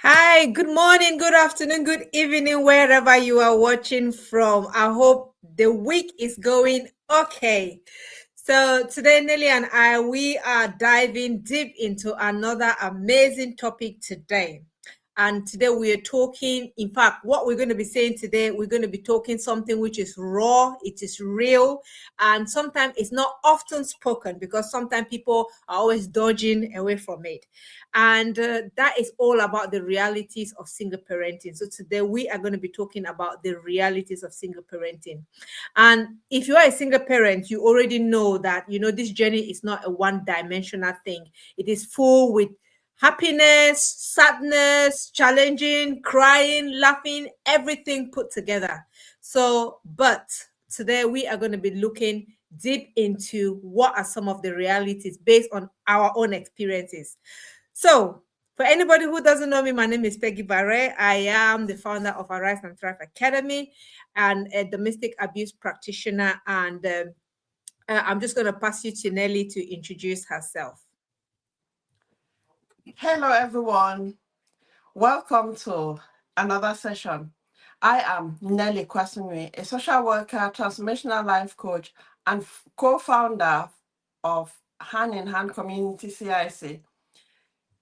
Hi, good morning, good afternoon, good evening, wherever you are watching from. I hope the week is going okay. So today, Nelly and I, we are diving deep into another amazing topic today. And today we are talking, in fact, what we're going to be saying today, we're going to be talking something which is raw, it is real, and sometimes it's not often spoken because sometimes people are always dodging away from it. And that is all about the realities of single parenting. So today we are going to be talking about the realities of single parenting. And if you are a single parent, you already know that, this journey is not a one-dimensional thing. It is full with happiness, sadness, challenging, crying, laughing, everything put together. So, but today we are going to be looking deep into what are some of the realities based on our own experiences. So, for anybody who doesn't know me, my name is Peggy Barre. I am the founder of Arise and Thrive Academy and a domestic abuse practitioner. And I'm just going to pass you to Nelly to introduce herself. Hello, everyone. Welcome to another session. I am Nelly Kwasinwi, a social worker, transformational life coach, and co-founder of Hand in Hand Community CIC.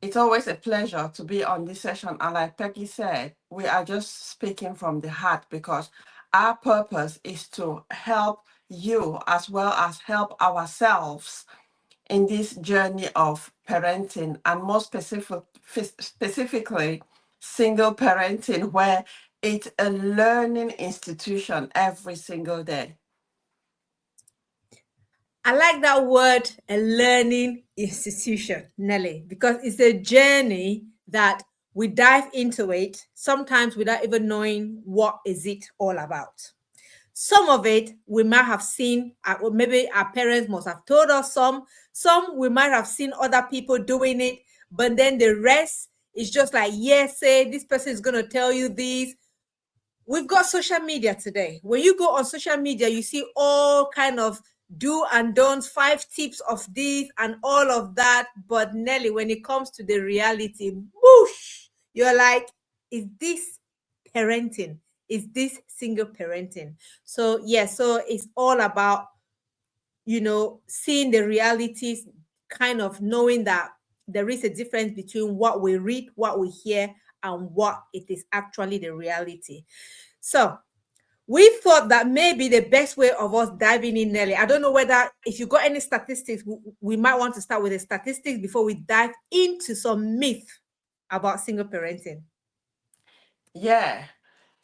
It's always a pleasure to be on this session. And like Peggy said, we are just speaking from the heart because our purpose is to help you as well as help ourselves in this journey of parenting, and more specifically single parenting, where it's a learning institution every single day. I like that word, a learning institution, Nelly, because it's a journey that we dive into it, sometimes without even knowing what is it all about. Some of it we might have seen, or maybe our parents must have told us some. Some we might have seen other people doing it, but then the rest is just like, yes, say this person is going to tell you this. We've got social media today. When you go on social media, you see all kind of do and don'ts, 5 tips of this and all of that. But Nelly, when it comes to the reality, whoosh, you're like, is this parenting? Is this single parenting? So so it's all about, seeing the realities, kind of knowing that there is a difference between what we read, what we hear, and what it is actually the reality. So we thought that maybe the best way of us diving in, Nelly, I don't know whether if you got any statistics, we might want to start with the statistics before we dive into some myth about single parenting. Yeah.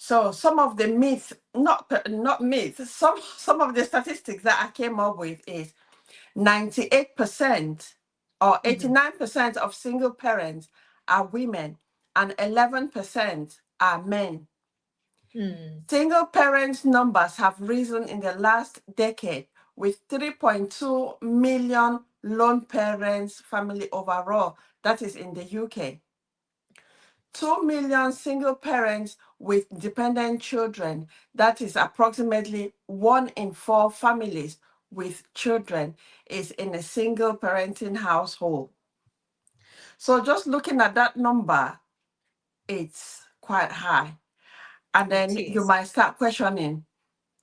So some of the myths, not myths, some of the statistics that I came up with is 98% or 89% of single parents are women and 11% are men. Single parents numbers have risen in the last decade, with 3.2 million lone parents family overall, that is in the UK. 2 million single parents with dependent children, that is approximately 1 in 4 families with children is in a single parenting household. So just looking at that number, it's quite high. And then you might start questioning,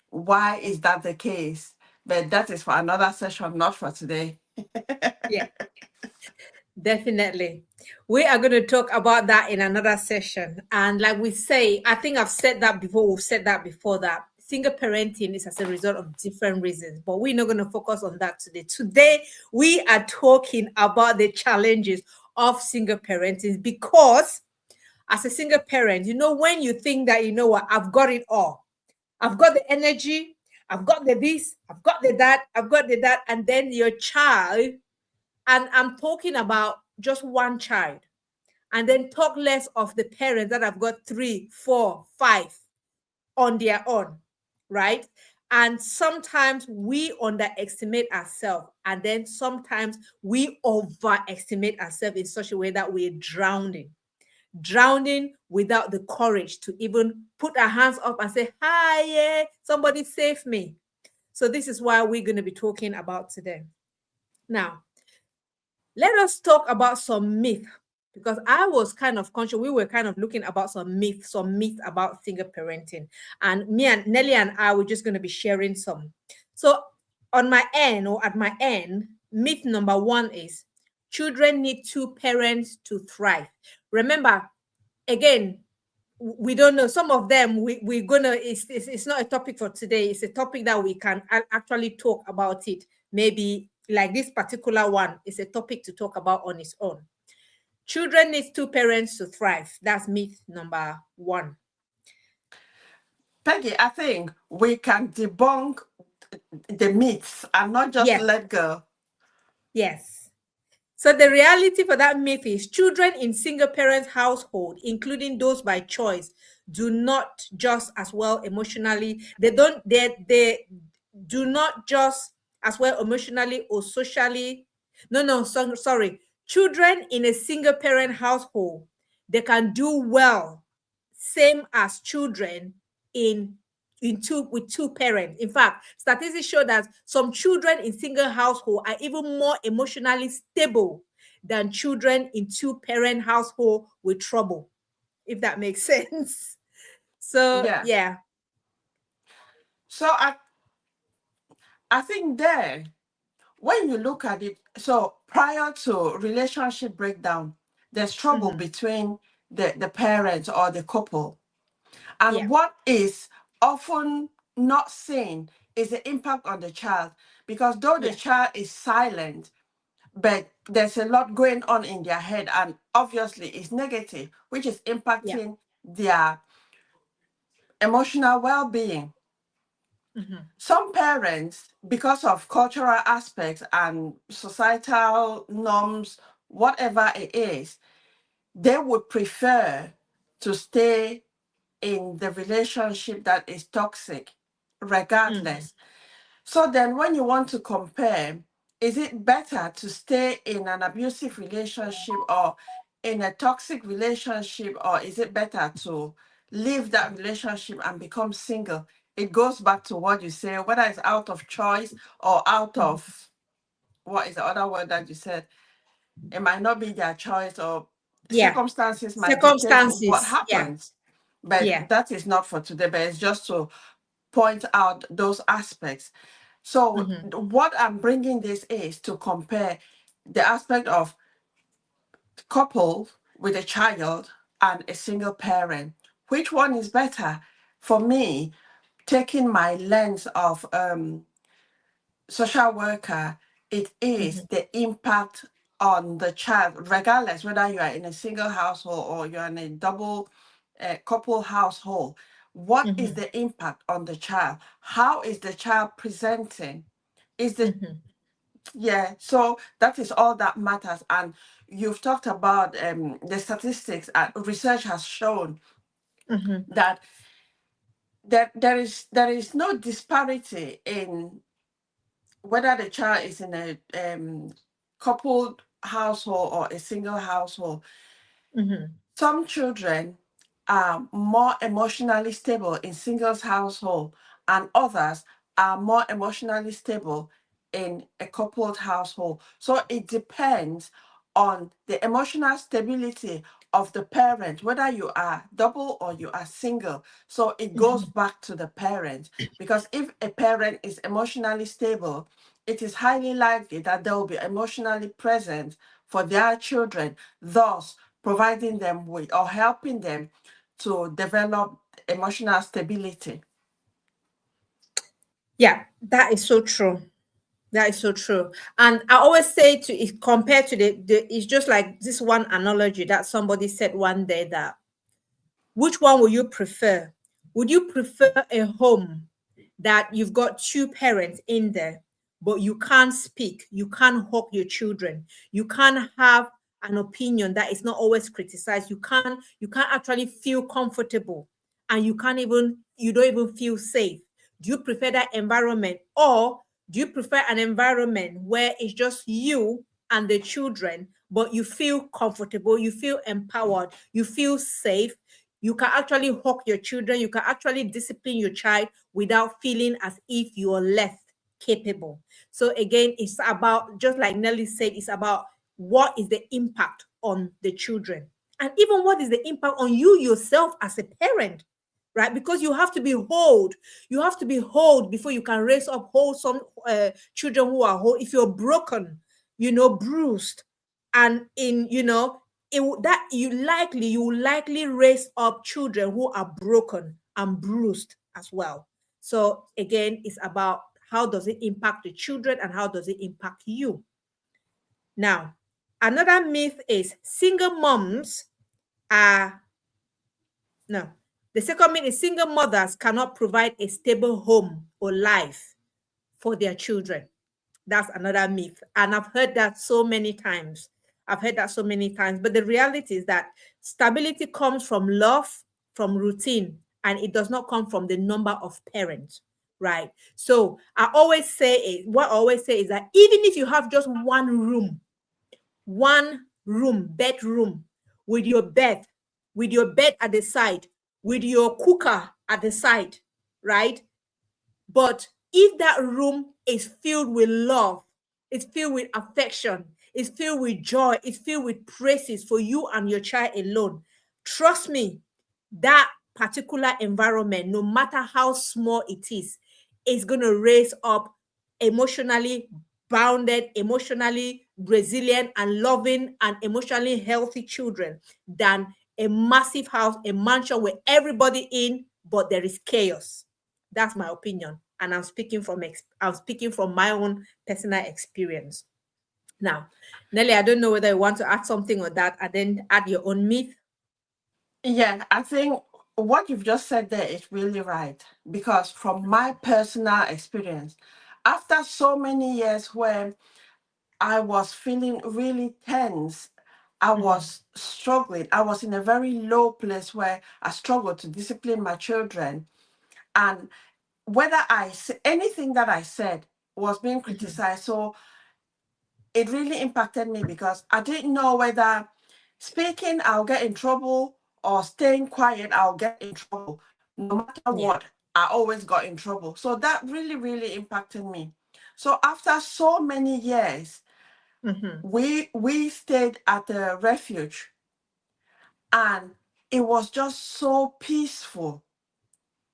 why is that the case? But that is for another session, not for today. Yeah, definitely. We are going to talk about that in another session. And like we say, I think I've said that before, we've said that before, that single parenting is as a result of different reasons, but we're not going to focus on that today. Today, we are talking about the challenges of single parenting because as a single parent, when you think that, what, I've got it all, I've got the energy, I've got the this, I've got the that, I've got the that, and then your child, and I'm talking about just one child, and then talk less of the parents that have got 3, 4, 5 on their own, right? And sometimes we underestimate ourselves, and then sometimes we overestimate ourselves in such a way that we're drowning without the courage to even put our hands up and say, hi, yeah, somebody save me. So this is why we're going to be talking about today. Now, let us talk about some myth because I was kind of conscious. We were kind of looking about some myths about single parenting, and me and Nelly and I were just going to be sharing some. So on my end, or at my end, myth number one is children need two parents to thrive. Remember, again, we don't know. Some of them we're gonna, it's not a topic for today. It's a topic that we can actually talk about it. Maybe like this particular one is a topic to talk about on its own. Children need two parents to thrive. That's myth number one. Peggy, I think we can debunk the myths and not just Yes. let go. Yes. So the reality for that myth is children in single parent household, including those by choice, do not just as well emotionally. They do not just as well emotionally or socially. Sorry. Children in a single parent household, they can do well, same as children in two with two parents. In fact, statistics show that some children in single household are even more emotionally stable than children in two parent household with trouble, if that makes sense. So Yeah. yeah. So I think there, when you look at it, so prior to relationship breakdown, there's trouble Mhm. between the parents or the couple. And Yeah. what is often not seen is the impact on the child. Because though the Yeah. child is silent, but there's a lot going on in their head, and obviously it's negative, which is Yeah. impacting their emotional well-being. Mhm. Some parents, because of cultural aspects and societal norms, whatever it is, they would prefer to stay in the relationship that is toxic, Mhm. regardless. So then, when you want to compare, is it better to stay in an abusive relationship or in a toxic relationship, or is it better to leave that relationship and become single? It goes back to what you say, whether it's out of choice or out Mhm. of, what is the other word that you said? It might not be their choice, or Yeah. circumstances might dictate what Circumstances. Yeah. happens. But Yeah. that is not for today, but it's just to point out those aspects. So Mhm. what I'm bringing this is to compare the aspect of couple with a child and a single parent. Which one is better? For me, taking my lens of social worker, it is Mhm. the impact on the child, regardless whether you are in a single household or you're in a double couple household. What is Mhm. the impact on the child? How is the child presenting? Is the Mhm. Yeah, so that is all that matters. And you've talked about the statistics. Research has shown Mhm. that there is no disparity in whether the child is in a coupled household or a single household. Mhm. Some children are more emotionally stable in singles household, and others are more emotionally stable in a coupled household. So it depends on the emotional stability of the parent, whether you are double or you are single. So it goes Mhm. back to the parent, because if a parent is emotionally stable, it is highly likely that they will be emotionally present for their children, thus providing them with or helping them to develop emotional stability. Yeah, that is so true. That is so true. And I always say to it compared to it's just like this one analogy that somebody said one day, that which one will you prefer? Would you prefer a home that you've got two parents in there, but you can't speak, you can't hug your children, you can't have an opinion that is not always criticized, you can't actually feel comfortable, and you don't even feel safe? Do you prefer that environment, or do you prefer an environment where it's just you and the children, but you feel comfortable, you feel empowered, you feel safe, you can actually hawk your children, you can actually discipline your child without feeling as if you are less capable? So again, it's about, just like Nelly said, it's about what is the impact on the children, and even what is the impact on you yourself as a parent, right? Because you have to be whole before you can raise up wholesome children who are whole. If you're broken, bruised, and in that you will likely raise up children who are broken and bruised as well. So again, it's about how does it impact the children and how does it impact you. Now, another myth is single moms are no. The second myth is single mothers cannot provide a stable home or life for their children. That's another myth. And I've heard that so many times. But the reality is that stability comes from love, from routine, and it does not come from the number of parents, right? So what I always say is that even if you have just bedroom, with your bed at the side, with your cooker at the side, right? But if that room is filled with love, it's filled with affection, it's filled with joy, it's filled with praises for you and your child alone, trust me, that particular environment, no matter how small it is going to raise up emotionally bounded, emotionally resilient, and loving and emotionally healthy children than a massive house, a mansion with everybody in, but there is chaos. That's my opinion, and I'm speaking from my own personal experience. Now, Nelly, I don't know whether you want to add something on that and then add your own myth. Yeah, I think what you've just said there is really right. Because from my personal experience, after so many years where I was feeling really tense, I was struggling. I was in a very low place where I struggled to discipline my children. And whether anything that I said was being criticized. So it really impacted me because I didn't know whether speaking I'll get in trouble or staying quiet I'll get in trouble. No matter Yeah. what, I always got in trouble. So that really, really impacted me. So after so many years, we stayed at a refuge, and it was just so peaceful.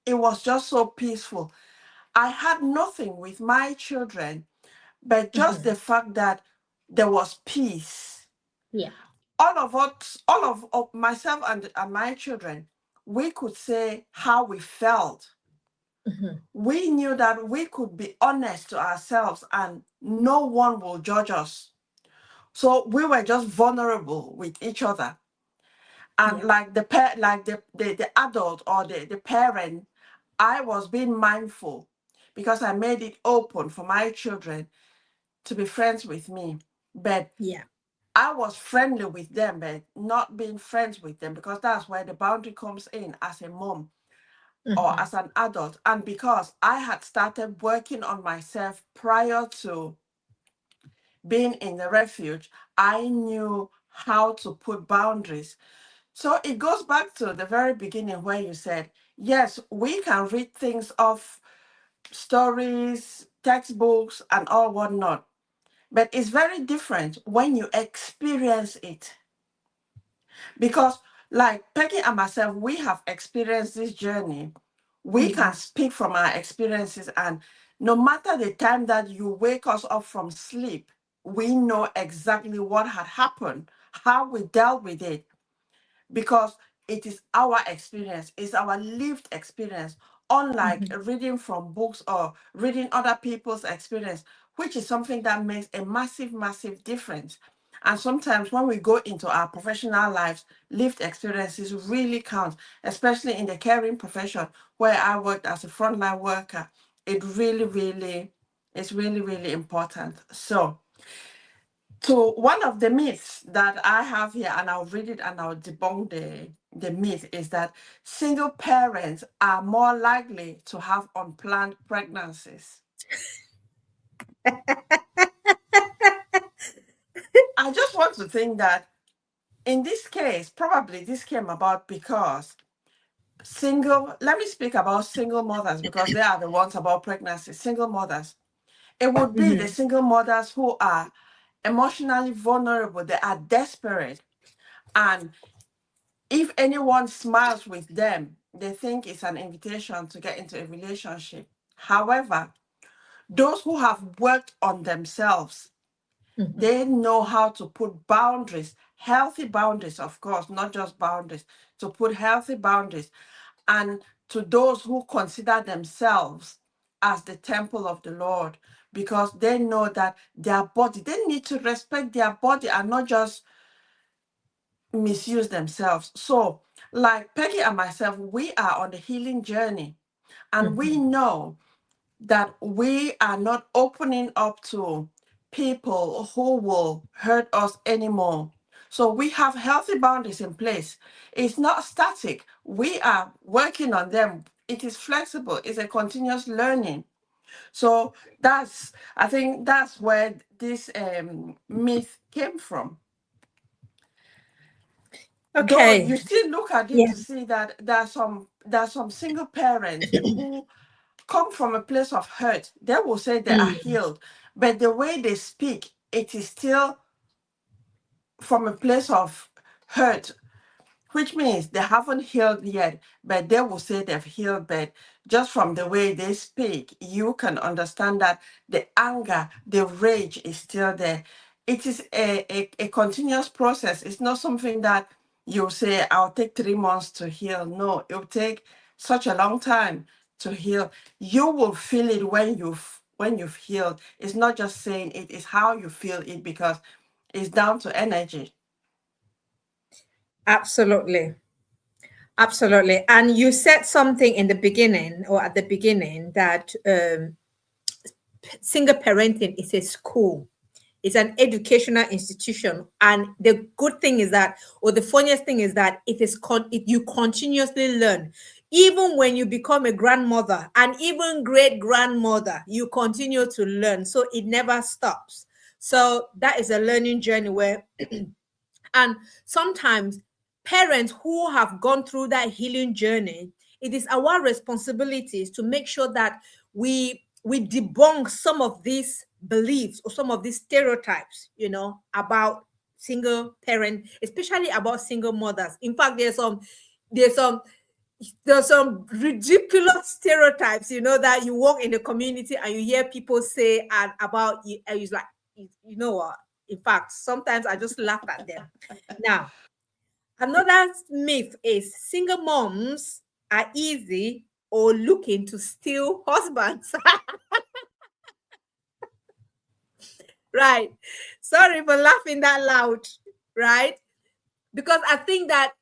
It was just so peaceful. I had nothing with my children, but just the fact that there was peace. Yeah. All of us, of myself and my children, we could say how we felt. We knew that we could be honest to ourselves and no one will judge us. So we were just vulnerable with each other. And Yeah. like the adult or the parent, I was being mindful because I made it open for my children to be friends with me. But Yeah. I was friendly with them, but not being friends with them, because that's where the boundary comes in as a mom or as an adult. And because I had started working on myself prior to being in the refuge, I knew how to put boundaries. So it goes back to the very beginning where you said, yes, we can read things off stories, textbooks, and all whatnot. But it's very different when you experience it. Because, like Peggy and myself, we have experienced this journey. We can speak from our experiences, and no matter the time that you wake us up from sleep, we know exactly what had happened, how we dealt with it, because it is our experience, it's our lived experience, unlike reading from books or reading other people's experience, which is something that makes a massive, massive difference. And sometimes when we go into our professional lives, lived experiences really count, especially in the caring profession where I worked as a frontline worker. It really, really is really, really important. So so one of the myths that I have here, and I'll read it and I'll debunk the myth, is that single parents are more likely to have unplanned pregnancies. I just want to think that in this case, probably this came about because let me speak about single mothers because they are the ones about pregnancy, single mothers. It would be the single mothers who are emotionally vulnerable, they are desperate. And if anyone smiles with them, they think it's an invitation to get into a relationship. However, those who have worked on themselves, they know how to put boundaries, healthy boundaries, of course, not just boundaries, to put healthy boundaries. And to those who consider themselves as the temple of the Lord, because they know that their body, they need to respect their body and not just misuse themselves. So, like Peggy and myself, we are on the healing journey, and we know that we are not opening up to people who will hurt us anymore. So we have healthy boundaries in place. It's not static. We are working on them. It is flexible. It's a continuous learning. So I think that's where this myth came from. Though Okay. you still look at it Yeah. to see that there are some single parents who come from a place of hurt. They will say they are Mm. healed, but the way they speak, it is still from a place of hurt, which means they haven't healed yet, but they will say they've healed. But just from the way they speak, you can understand that the anger, the rage is still there. It is a continuous process. It's not something that you say, I'll take 3 months to heal. No, it will take such a long time to heal. You will feel it when you've healed. It's not just saying it, it's how you feel it, because it's down to energy. Absolutely. Absolutely. And you said something in the beginning or at the beginning that single parenting is a school. It's an educational institution, and the good thing is that, or the funniest thing is that you continuously learn. Even when you become a grandmother and even great grandmother, you continue to learn. So it never stops. So that is a learning journey where, and sometimes parents who have gone through that healing journey, it is our responsibilities to make sure that we debunk some of these beliefs or some of these stereotypes, about single parent, especially about single mothers. In fact, there's some there's some ridiculous stereotypes, that you walk in the community and you hear people say and about you, and it's like, you know what? In fact, sometimes I just laugh at them. Now, another myth is single moms are easy or looking to steal husbands. Right. Sorry for laughing that loud, right? Because I think that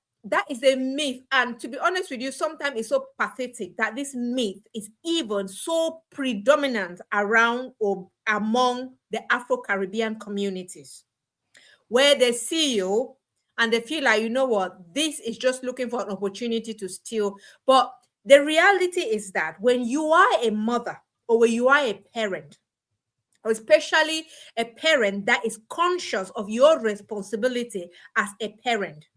is a myth. And to be honest with you, sometimes it's so pathetic that this myth is even so predominant around or among the Afro-Caribbean communities, where they see you and they feel like, you know what, this is just looking for an opportunity to steal. But the reality is that when you are a mother or when you are a parent, or especially a parent that is conscious of your responsibility as a parent,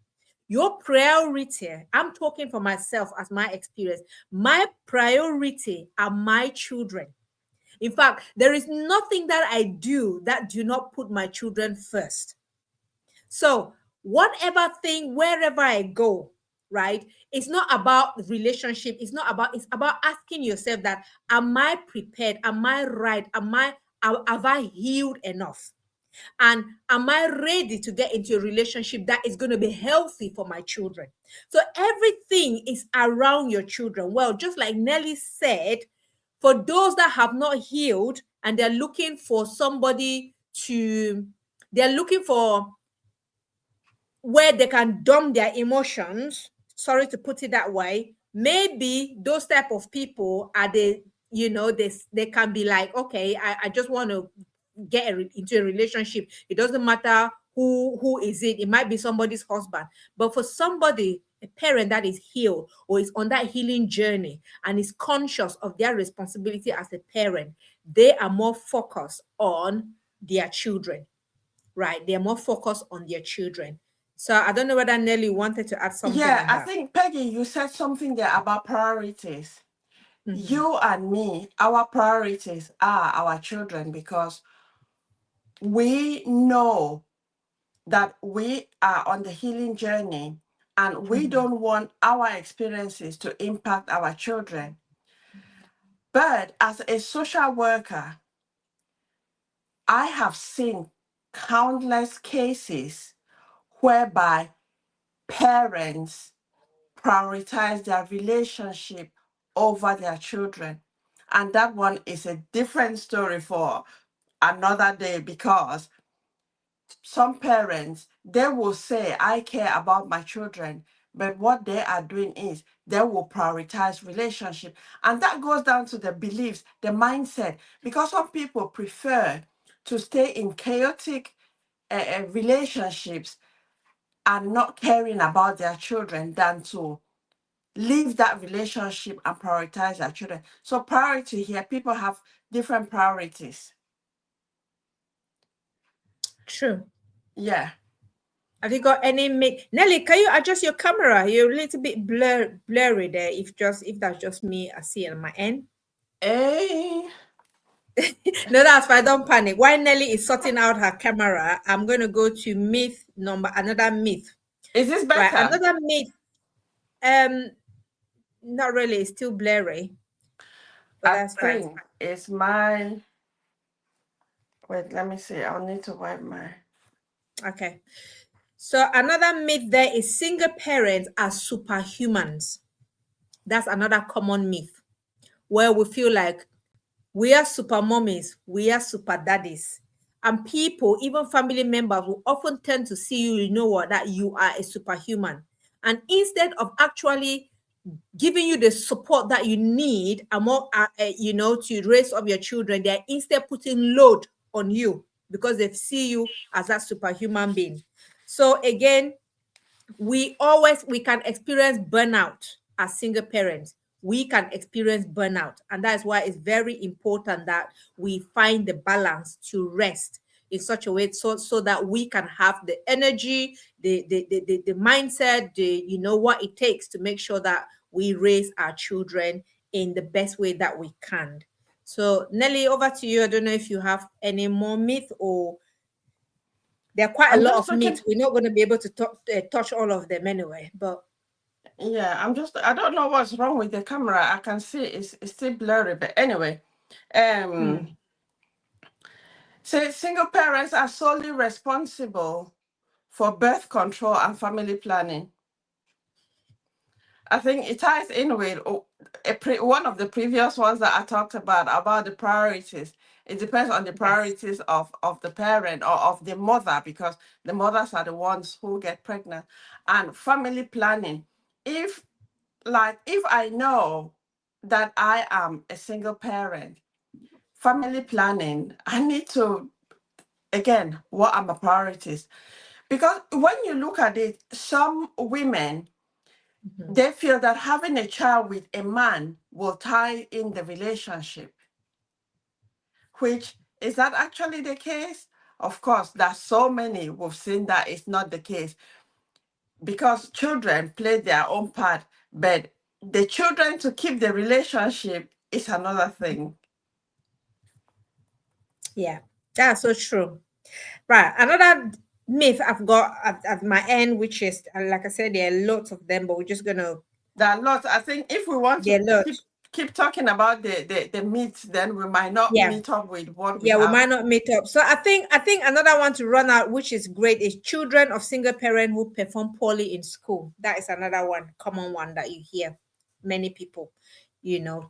your priority, I'm talking for myself as my experience, my priority are my children. In fact, there is nothing that I do that do not put my children first. So, whatever thing, wherever I go, right? It's not about relationship. It's about asking yourself that, am I prepared? Am I right? Have I healed enough? And am I ready to get into a relationship that is going to be healthy for my children? So everything is around your children. Well, just like Nelly said, for those that have not healed and they're looking for somebody they're looking for where they can dump their emotions, sorry to put it that way, maybe those type of people are they can be like, okay, I just want to into a relationship. It doesn't matter who is it might be somebody's husband. But for somebody, a parent that is healed or is on that healing journey and is conscious of their responsibility as a parent, they are more focused on their children, right? They're more focused on their children. So I don't know whether Nelly wanted to add something Yeah, on I that. think Peggy, you said something there about priorities. Mhm. You and me, our priorities are our children, because we know that we are on the healing journey and we don't want our experiences to impact our children. But as a social worker, I have seen countless cases whereby parents prioritize their relationship over their children. And that one is a different story for another day, because some parents, they will say, I care about my children, but what they are doing is they will prioritize relationship. And that goes down to the beliefs, the mindset, because some people prefer to stay in chaotic relationships and not caring about their children than to leave that relationship and prioritize their children. So priority here, people have different priorities. True. Yeah. Have you got any Nelly, can you adjust your camera? You're a little bit blurry there. If that's just me, I see it on my end. Eh, No, that's fine. Don't panic. While Nelly is sorting out her camera, I'm going to go to another myth. is this Right, better? another myth. Um, Not really. It's still blurry, but I that's fine. think it's my, wait, let me see. I'll need to wipe my, Okay. So another myth there is single parents are superhumans. That's another common myth where we feel like we are super mummies, we are super daddies. And people, even family members, will often tend to see you, you know what, that you are a superhuman. And instead of actually giving you the support that you need among to raise up your children, they're instead putting load on you because they see you as that superhuman being. So again, we can experience burnout as single parents. We can experience burnout, and that's why it's very important that we find the balance to rest in such a way so that we can have the energy, the mindset, what it takes to make sure that we raise our children in the best way that we can. So Nelly, over to you. I don't know if you have any more myth, or there are quite a I'm lot just of looking. myths. We're not going to be able to touch all of them anyway. But Yeah, I don't know what's wrong with the camera. I can see it's still blurry, but anyway. Um, so single parents are solely responsible for birth control and family planning. I think it ties in with one of the previous ones that I talked about the priorities. It depends on the yes, priorities of the parent or of the mother, because the mothers are the ones who get pregnant. And family planning. If if I know that I am a single parent, family planning, I need to, again, what are my priorities? Because when you look at it, some women, they feel that having a child with a man will tie in the relationship, which is that actually the case? Of course, there's so many who've seen that it's not the case, because children play their own part, but the children to keep the relationship is another thing. yeah, that's so true. Right, another myth I've got at my end, which is like I said, there are lots of them, but we're just gonna There are lots. I think if we want there to are keep lots. keep talking about the myths, then we might not Yeah, meet up with what we yeah, we have. might not meet up. So I think another one to run out, which is great, is children of single parent who perform poorly in school. That is another one, common one that you hear many people,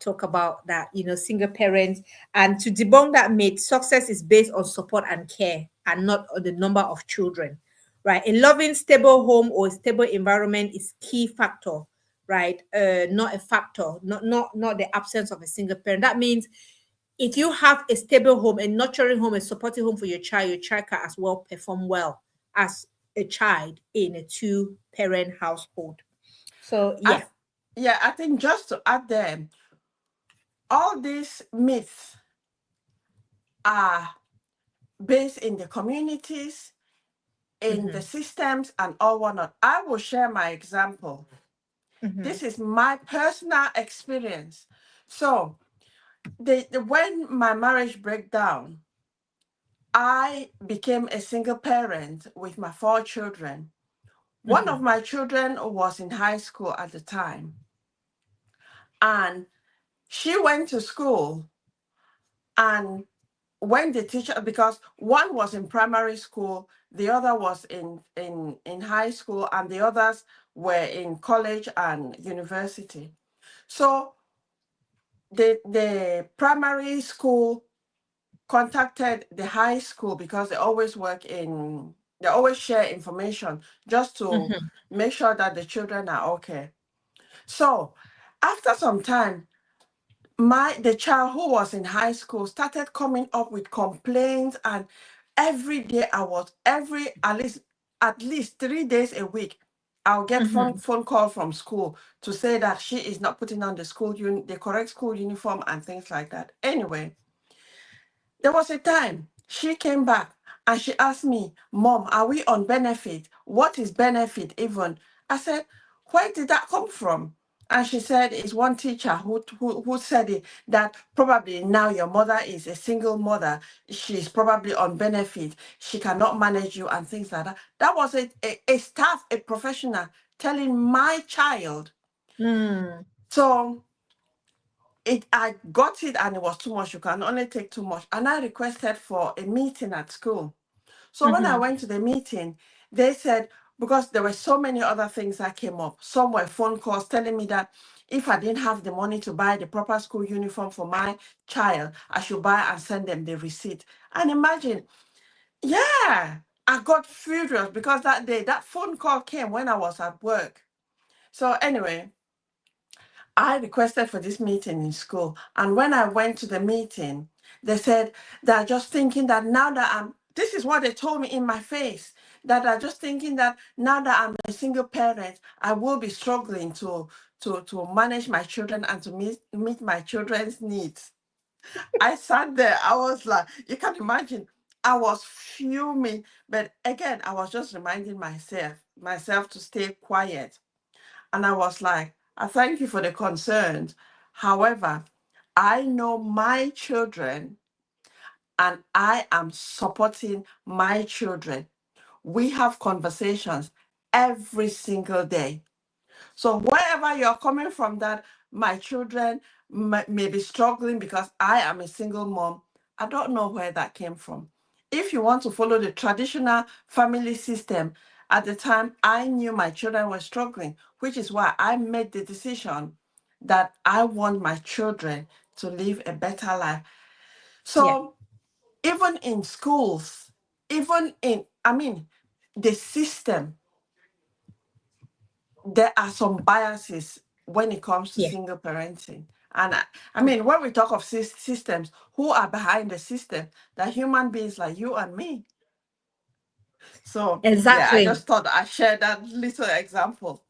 talk about that, single parents. And to debunk that myth, success is based on support and care and not on the number of children. Right. A loving, stable home or stable environment is key factor, right? Not a factor, not the absence of a single parent. That means if you have a stable home, a nurturing home, a supportive home for your child can as well perform well as a child in a two-parent household. So I, yeah. yeah, I think just to add there, all these myths are based in the communities, in the Mhm, systems, and all whatnot. I will share my example. This mhm, is my personal experience. So when my marriage break down, I became a single parent with my 4 children. One of my children was in high school at the time, and she went to school, and when the teacher, because one was in primary school, the other was in high school, and the others were in college and university. So the primary school contacted the high school because they always they always share information just to make sure that the children are okay. So after some time, the child who was in high school started coming up with complaints, and every day at least 3 days a week, I'll get phone call from school to say that she is not putting on the correct school uniform and things like that. Anyway, there was a time she came back and she asked me, Mom, are we on benefit? What is benefit even? I said, where did that come from? And she said, it's one teacher who said it, that probably now your mother is a single mother. She's probably on benefit. She cannot manage you and things like that. That was a staff, a professional telling my child. So I got it, and it was too much. You can only take too much. And I requested for a meeting at school. So when I went to the meeting, they said, because there were so many other things that came up. Some were phone calls telling me that if I didn't have the money to buy the proper school uniform for my child, I should buy and send them the receipt. And imagine, yeah, I got furious because that day, that phone call came when I was at work. So anyway, I requested for this meeting in school. And when I went to the meeting, they said they're just thinking that now that this is what they told me in my face, that they're just thinking that now that I'm a single parent, I will be struggling to manage my children and to meet my children's needs. I sat there, I was like, you can imagine, I was fuming. But again, I was just reminding myself to stay quiet. And I was like, I thank you for the concerns. However, I know my children and I am supporting my children. We have conversations every single day. So wherever you're coming from, that my children may be struggling because I am a single mom, I don't know where that came from. If you want to follow the traditional family system, at the time I knew my children were struggling, which is why I made the decision that I want my children to live a better life. So even in schools, the system, there are some biases when it comes to single parenting. And when we talk of systems, who are behind the system? The human beings like you and me. So yeah, I just thought I'd share that little example.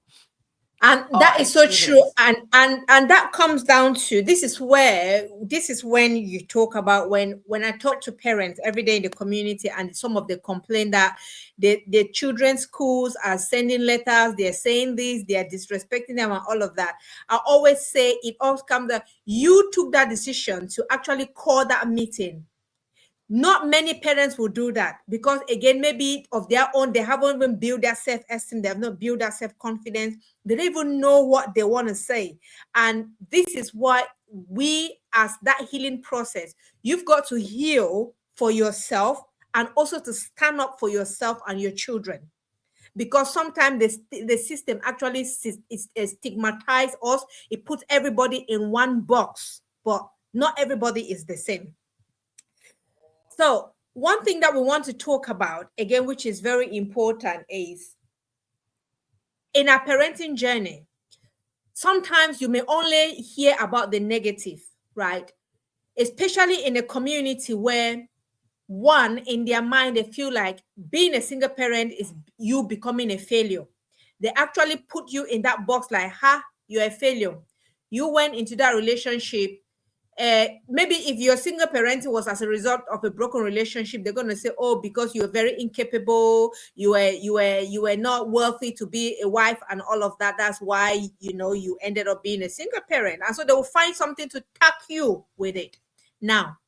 And that is so true. And that comes down to, this is when you talk about, when I talk to parents every day in the community, and some of the complain that the children's schools are sending letters, they're saying this, they're disrespecting them and all of that. I always say it all comes that you took that decision to actually call that meeting. Not many parents will do that because, again, maybe of their own, they haven't even built their self-esteem, they have not built their self-confidence, they don't even know what they want to say. And this is why we, as that healing process, you've got to heal for yourself and also to stand up for yourself and your children. Because sometimes the system actually stigmatizes us, it puts everybody in one box, but not everybody is the same. So one thing that we want to talk about, again, which is very important, is in our parenting journey, sometimes you may only hear about the negative, right? Especially in a community where, one, in their mind, they feel like being a single parent is you becoming a failure. They actually put you in that box like, you're a failure. You went into that relationship. Maybe if your single parenting was as a result of a broken relationship, they're going to say, oh, because you were very incapable, you were not worthy to be a wife and all of that, that's why you ended up being a single parent. And so they will find something to tack you with it. Now,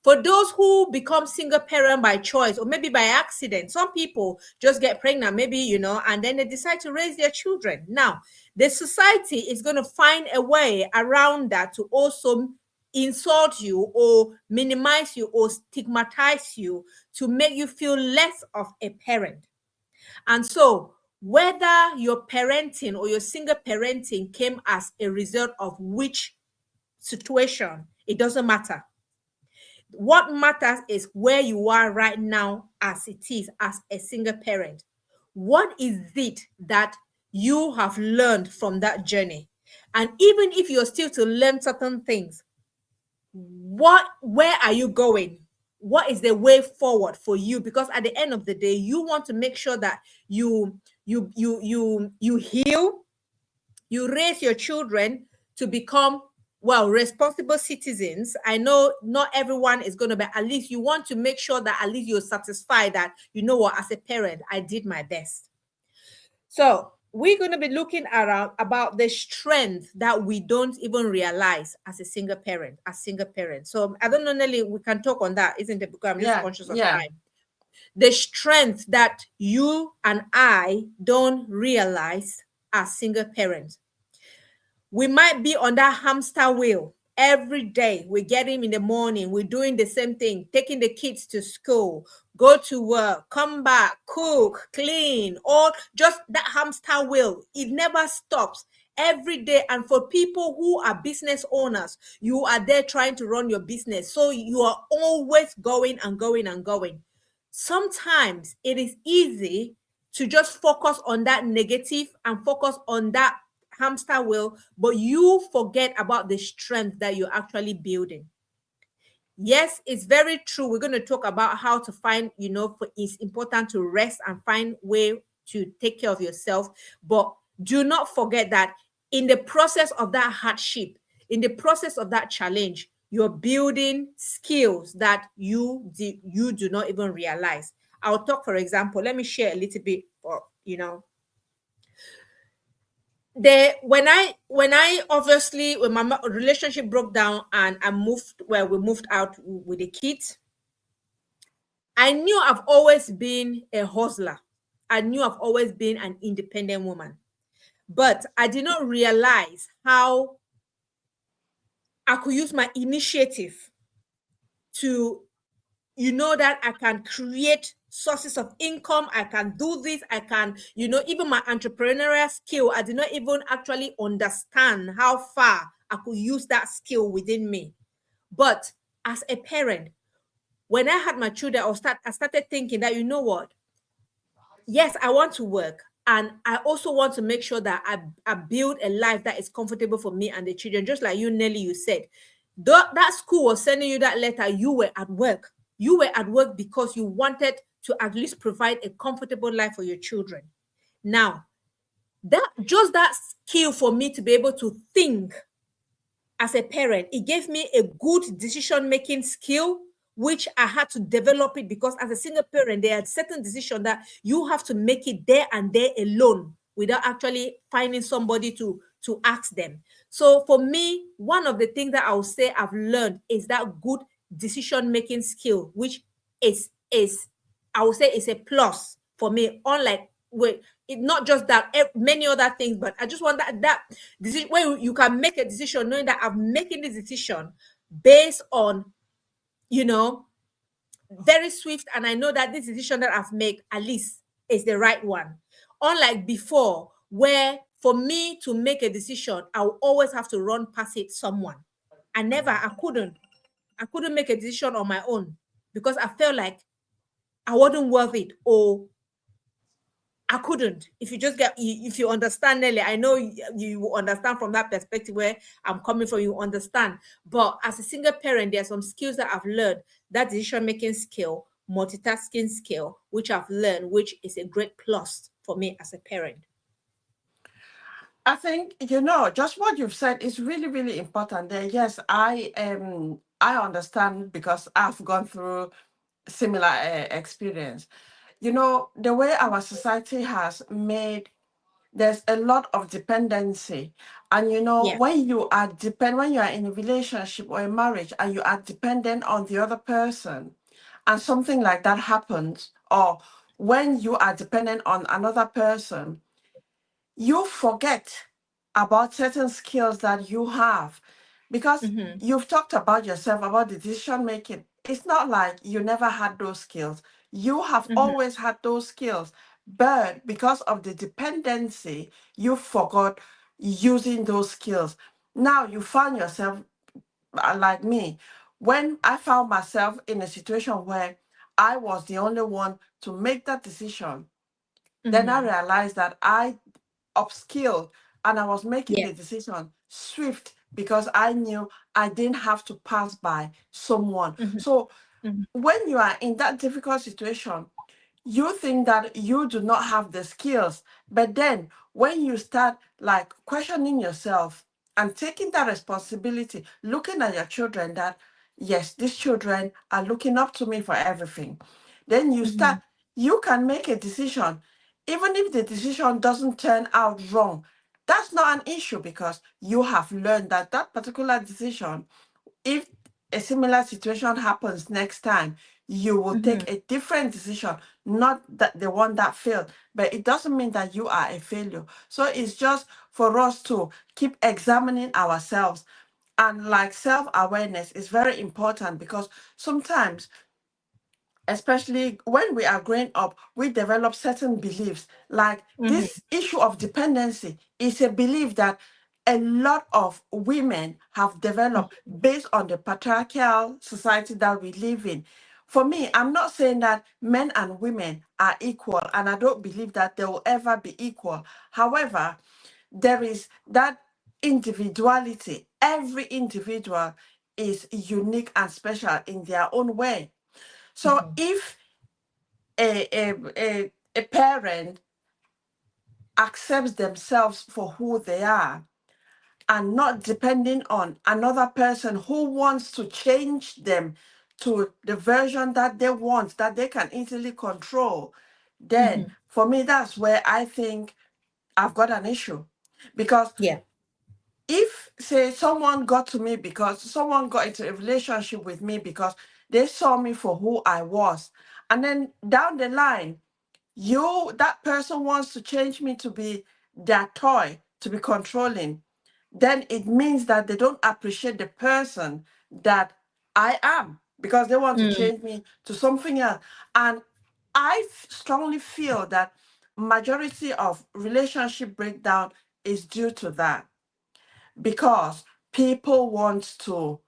For those who become single parent by choice or maybe by accident, some people just get pregnant, maybe, and then they decide to raise their children. Now, the society is going to find a way around that to also insult you or minimize you or stigmatize you to make you feel less of a parent. And so, whether your parenting or your single parenting came as a result of which situation, it doesn't matter. What matters is where you are right now as it is, as a single parent. What is it that you have learned from that journey? And even if you're still to learn certain things, where are you going? What is the way forward for you? Because at the end of the day, you want to make sure that you heal, you raise your children to become, well, responsible citizens. I know not everyone is going to be, at least you want to make sure that at least you're satisfied that, you know what, as a parent, I did my best. So we're going to be looking around about the strength that we don't even realize as a single parent, as single parents. So I don't know, Nelly, we can talk on that, isn't it? Because I'm just conscious of time. The strength that you and I don't realize as single parents. We might be on that hamster wheel every day. We get him in the morning, we're doing the same thing, taking the kids to school, go to work, come back, cook, clean, or just that hamster wheel. It never stops every day. And for people who are business owners, you are there trying to run your business. So you are always going and going and going. Sometimes it is easy to just focus on that negative and focus on that hamster wheel, but you forget about the strength that you're actually building. Yes, it's very true. We're going to talk about how to find, it's important to rest and find way to take care of yourself. But do not forget that in the process of that hardship, in the process of that challenge, you're building skills that you do not even realize. I'll talk, for example, let me share a little bit, or when I obviously, when my relationship broke down and we moved out with the kids, I knew I've always been a hustler. I knew I've always been an independent woman, but I did not realize how I could use my initiative to, that I can create sources of income. I can do this. I can, even my entrepreneurial skill, I did not even actually understand how far I could use that skill within me. But as a parent, when I had my children, I started thinking that, what? Yes, I want to work. And I also want to make sure that I build a life that is comfortable for me and the children. Just like you, Nelly, you said, that school was sending you that letter, you were at work. You were at work because you wanted to at least provide a comfortable life for your children. Now, that skill for me to be able to think as a parent, it gave me a good decision-making skill, which I had to develop it, because as a single parent, there are certain decisions that you have to make it there and there alone without actually finding somebody to ask them. So for me, one of the things that I would say I've learned is that good decision-making skill, which is I would say is a plus for me, unlike it's not just that, many other things, but I just want that decision where you can make a decision knowing that I'm making this decision based on, very swift, and I know that this decision that I've made at least is the right one. Unlike before, where for me to make a decision, I will always have to run past it someone. I couldn't make a decision on my own because I felt like I wasn't worth it, or I couldn't. If you understand, Nelly, I know you understand from that perspective where I'm coming from, you understand. But as a single parent, there are some skills that I've learned, that decision-making skill, multitasking skill, which I've learned, which is a great plus for me as a parent. I think, just what you've said is really, really important there. Yes, I understand because I've gone through similar experience. The way our society has made there's a lot of dependency. And Yeah. when when you are in a relationship or a marriage and you are dependent on the other person, and something like that happens, or when you are dependent on another person, you forget about certain skills that you have, because Mm-hmm. you've talked about yourself, about the decision making. It's not like you never had those skills. You have Mm-hmm. always had those skills, but because of the dependency, you forgot using those skills. Now you found yourself, like me, when I found myself in a situation where I was the only one to make that decision, then I Mm-hmm. realized that I upskilled and I was making Yeah. the decision swift because I knew I didn't have to pass by someone. Mm-hmm. So Mm-hmm. when you are in that difficult situation, you think that you do not have the skills. But then when you start like questioning yourself and taking that responsibility, looking at your children, that yes, these children are looking up to me for everything, then Mm-hmm. you can make a decision. Even if the decision doesn't turn out wrong, that's not an issue, because you have learned that that particular decision, if a similar situation happens next time, you will Mm-hmm. take a different decision, not that the one that failed. But it doesn't mean that you are a failure. So it's just for us to keep examining ourselves. And like self-awareness is very important, because sometimes, especially when we are growing up, we develop certain beliefs. Like Mm-hmm. this issue of dependency is a belief that a lot of women have developed based on the patriarchal society that we live in. For me, I'm not saying that men and women are equal, and I don't believe that they will ever be equal. However, there is that individuality. Every individual is unique and special in their own way. So Mm-hmm. if a parent accepts themselves for who they are and not depending on another person who wants to change them to the version that they want, that they can easily control, then Mm-hmm. for me, that's where I think I've got an issue. Because Yeah. if, say, someone got into a relationship with me because they saw me for who I was, and then down the line, that person wants to change me to be their toy, to be controlling, then it means that they don't appreciate the person that I am, because they want to Mm. change me to something else. And strongly feel that majority of relationship breakdown is due to that, because people want to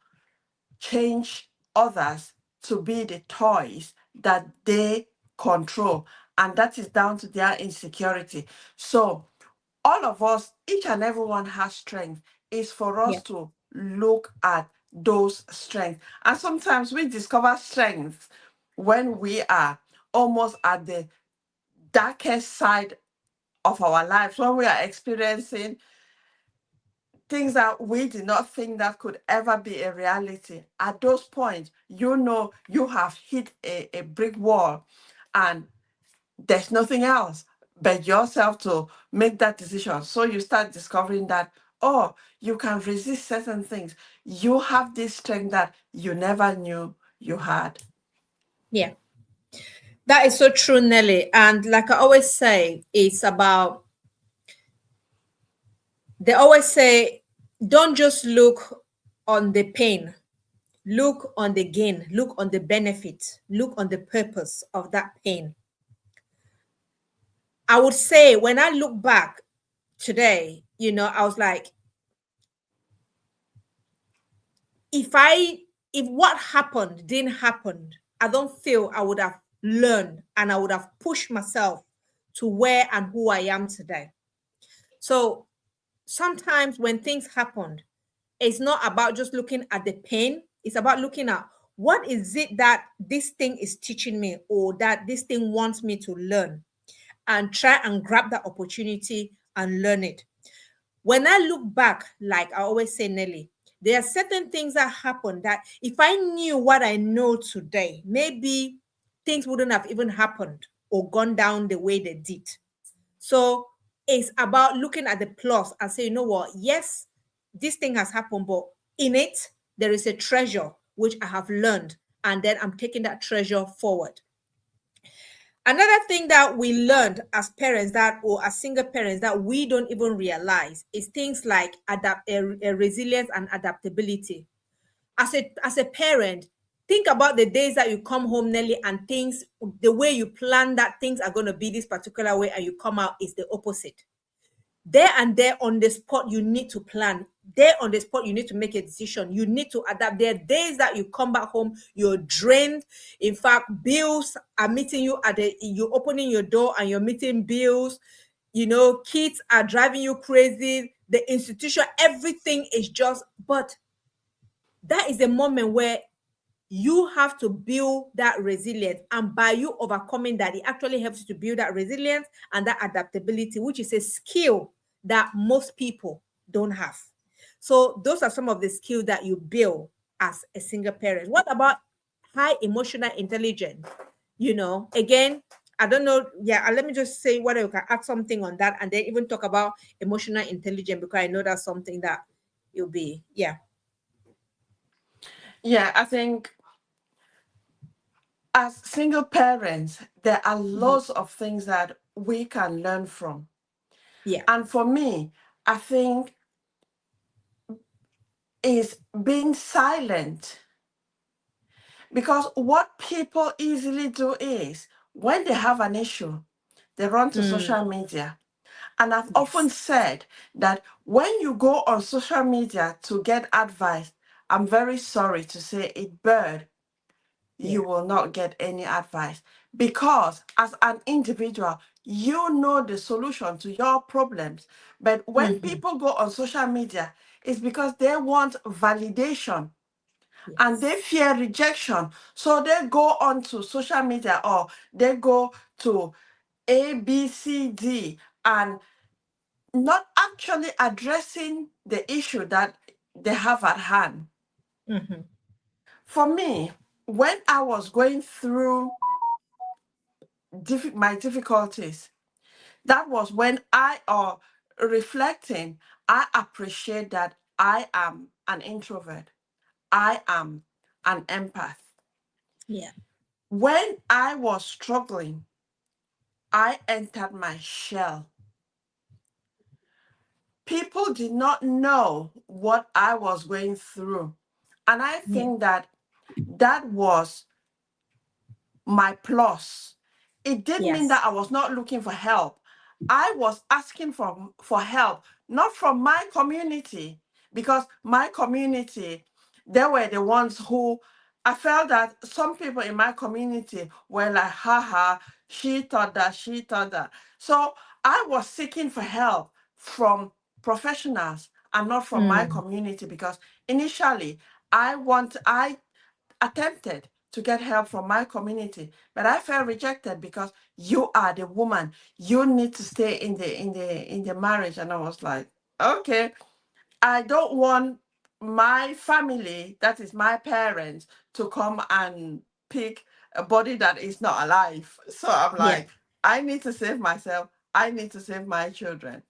change others to be the toys that they control, and that is down to their insecurity. So all of us, each and everyone has strength. It's for Yeah. us to look at those strengths. And sometimes we discover strengths when we are almost at the darkest side of our lives, when we are experiencing things that we did not think that could ever be a reality. At those points, you have hit a brick wall, and there's nothing else but yourself to make that decision. So you start discovering that, oh, you can resist certain things. You have this strength that you never knew you had. Yeah. That is so true, Nelly. And like I always say, it's about, they always say, don't just look on the pain, look on the gain, look on the benefit, look on the purpose of that pain. I would say when I look back today, I was like, if I if what happened didn't happen, I don't feel I would have learned and I would have pushed myself to where and who I am today. So sometimes when things happened, it's not about just looking at the pain, it's about looking at what is it that this thing is teaching me or that this thing wants me to learn, and try and grab that opportunity and learn it. When I look back, like I always say, Nelly, there are certain things that happen that if I knew what I know today, maybe things wouldn't have even happened or gone down the way they did. So It's about looking at the plus and say, you know what, yes, this thing has happened, but in it there is a treasure which I have learned, and then I'm taking that treasure forward. Another thing that we learned as parents, that or as single parents, that we don't even realize is things like a resilience and adaptability. As a parent, think about the days that you come home, Nelly, and things, the way you plan that things are going to be this particular way, and you come out is the opposite. There on the spot, you need to plan. There on the spot, you need to make a decision. You need to adapt. There are days that you come back home, you're drained. In fact, bills are meeting you you're opening your door and you're meeting bills. Kids are driving you crazy. The institution, everything is just, but that is a moment where you have to build that resilience, and by you overcoming that, it actually helps you to build that resilience and that adaptability, which is a skill that most people don't have. So those are some of the skills that you build as a single parent. What about high emotional intelligence? Again, I don't know. Yeah, let me just say whether you can add something on that, and then even talk about emotional intelligence, because I know that's something that you'll be, yeah. Yeah, I think as single parents, there are Mhm. lots of things that we can learn from. Yeah. And for me, I think is being silent. Because what people easily do is when they have an issue, they run to Mm, social media. And I've often yes. said that when you go on social media to get advice, I'm very sorry to say it, bird, you Yeah. will not get any advice, because as an individual, you know the solution to your problems. But when Mhm. people go on social media, it's because they want validation and they Yes. fear rejection. So they go on to social media, or they go to A, B, C, D, and not actually addressing the issue that they have at hand. Mhm. For me, when I was going through my difficulties, that was when reflecting, I appreciate that I am an introvert. I am an empath. Yeah. When I was struggling, I entered my shell. People did not know what I was going through. And I Yeah. think that that was my plus. It didn't mean Yes. that I was not looking for help. I was asking for help, not from my community, because my community, they were the ones who, I felt that some people in my community were like, haha, she thought that. So I was seeking for help from professionals and not from my Mm. community, because initially I attempted to get help from my community, but I felt rejected because you are the woman. You need to stay in the marriage. And I was like, okay, I don't want my family, that is my parents, to come and pick a body that is not alive. So I'm Yeah. like, I need to save myself. I need to save my children.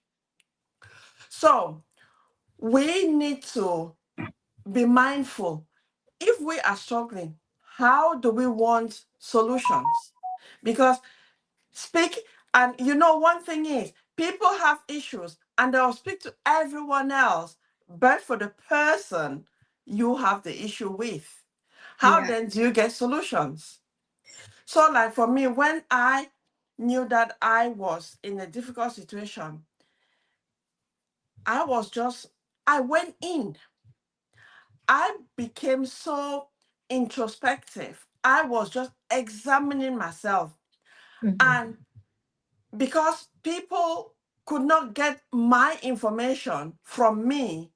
So we need to be mindful. If we are struggling, how do we want solutions? Because speak, and one thing is, people have issues and they'll speak to everyone else, but for the person you have the issue with, how Yeah. then do you get solutions? So, like for me, when I knew that I was in a difficult situation, I went in. I became so introspective. I was just examining myself. Mhm. And because people could not get my information from me,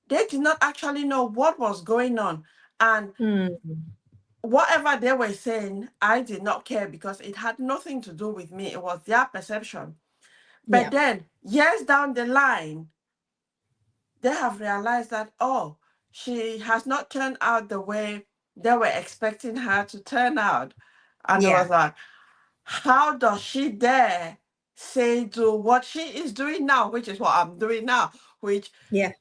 they did not actually know what was going on. And Mm. whatever they were saying, I did not care because it had nothing to do with me. It was their perception. But Yeah. then, years down the line, they have realized that, oh, she has not turned out the way they were expecting her to turn out. And I Yeah. was like, how does she dare say do what she is doing now, which is what I'm doing now, which Yeah.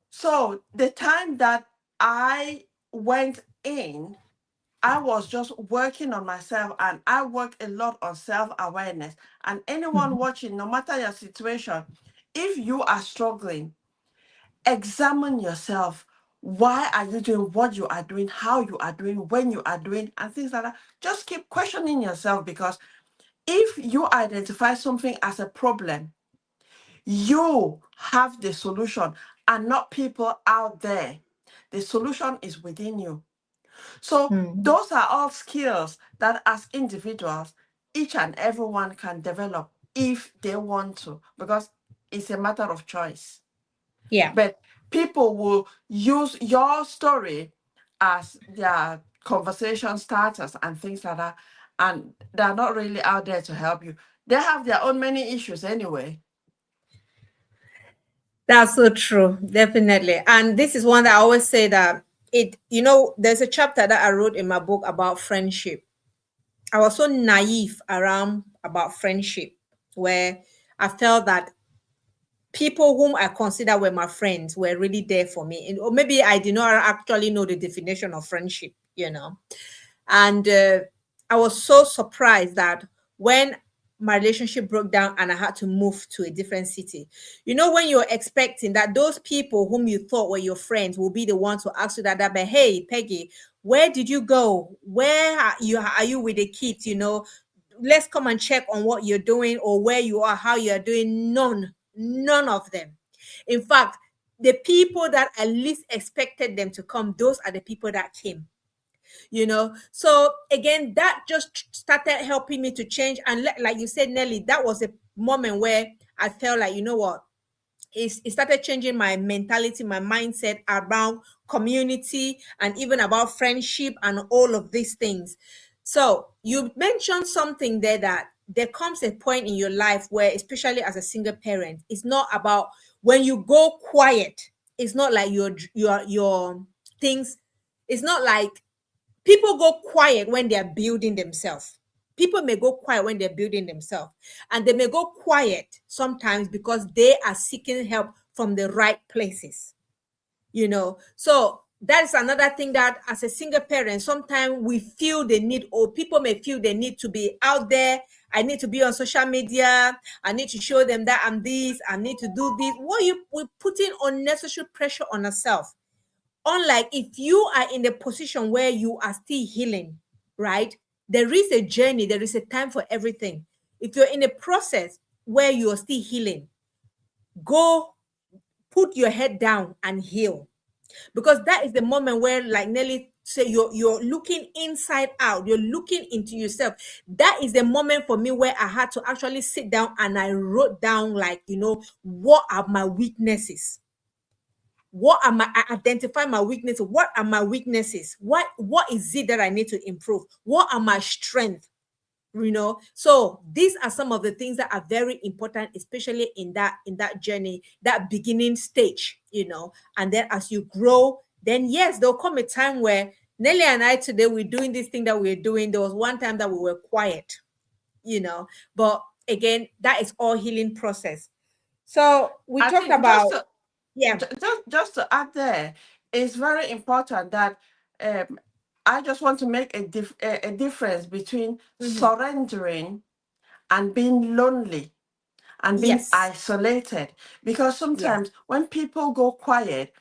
so the time that I went in, I was just working on myself, and I work a lot on self-awareness. And anyone Mhm. watching, no matter your situation, if you are struggling, examine yourself. Why are you doing what you are doing, how you are doing, when you are doing, and things like that? Just keep questioning yourself, because if you identify something as a problem, you have the solution and not people out there. The solution is within you. So Mm. those are all skills that as individuals, each and everyone can develop if they want to, because it's a matter of choice. Yeah. But people will use your story as their conversation starters and things like that, and they're not really out there to help you. They have their own many issues anyway. That's so true, definitely. And this is one that I always say that there's a chapter that I wrote in my book about friendship. I was so naive around about friendship, where I felt that people whom I consider were my friends were really there for me. Or maybe I did not actually know the definition of friendship. And I was so surprised that when my relationship broke down and I had to move to a different city, when you're expecting that those people whom you thought were your friends will be the ones to ask you but hey, Peggy, where did you go? Where are you with the kids? Let's come and check on what you're doing or where you are, how you are doing. None of them. In fact, the people that I least expected them to come, those are the people that came. So again, that just started helping me to change. And like you said, Nelly, that was a moment where I felt like, you know what, it started changing my mentality, my mindset around community and even about friendship and all of these things. So you mentioned something there, that there comes a point in your life where, especially as a single parent, it's not about when you go quiet. It's not like your things. It's not like people go quiet when they are building themselves. People may go quiet when they're building themselves, and they may go quiet sometimes because they are seeking help from the right places. So that's another thing, that as a single parent, sometimes we feel the need, or people may feel the need to be out there. I need to be on social media. I need to show them that I'm this. I need to do this. We're putting unnecessary pressure on ourselves. Unlike if you are in the position where you are still healing, right? There is a journey, there is a time for everything. If you're in a process where you're still healing, go put your head down and heal. Because that is the moment where, like Nelly said, you're looking inside out, you're looking into yourself. That is the moment for me where I had to actually sit down and I wrote down, like, what are my weaknesses? I identify my weaknesses. What are my weaknesses? What is it that I need to improve? What are my strengths? So these are some of the things that are very important, especially in that journey, that beginning stage. And then as you grow, then yes, there'll come a time where Nelly and I today, we're doing this thing that we're doing. There was one time that we were quiet. But again, that is all healing process. So we I talked think about, yeah. just to add there, it's very important that um, I just want to make a difference between Mhm. surrendering and being lonely and being Yes. isolated. Because Yeah. sometimes when people go quiet,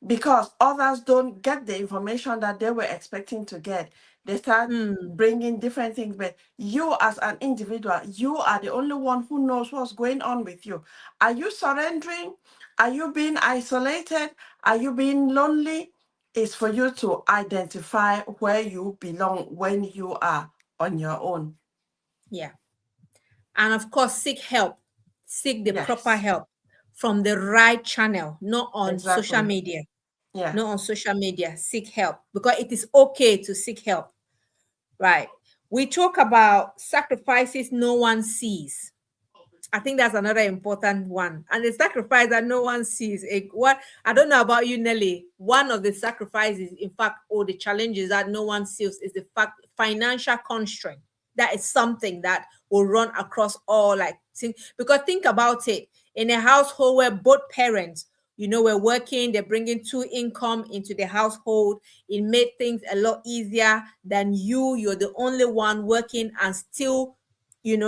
because others don't get the information that they were expecting to get, they start Mm. bringing different things. But you, as an individual, you are the only one who knows what's going on with you. Are you surrendering? Are you being isolated? Are you being lonely? It's for you to identify where you belong when you are on your own. Yeah. And of course, seek help. Seek the proper Yes, help from the right channel, not on social exactly. media. Yeah. Not on social media. Seek help, because it is okay to seek help. Right. We talk about sacrifices no one sees. I think that's another important one. And the sacrifice that no one sees. What I don't know about you, Nelly. One of the sacrifices, in fact, or the challenges that no one sees, is the fact financial constraint. that is something that will run across all, like, because think about it, in a household where both parents, were working, they're bringing two income into the household, it made things a lot easier than you're the only one working and still,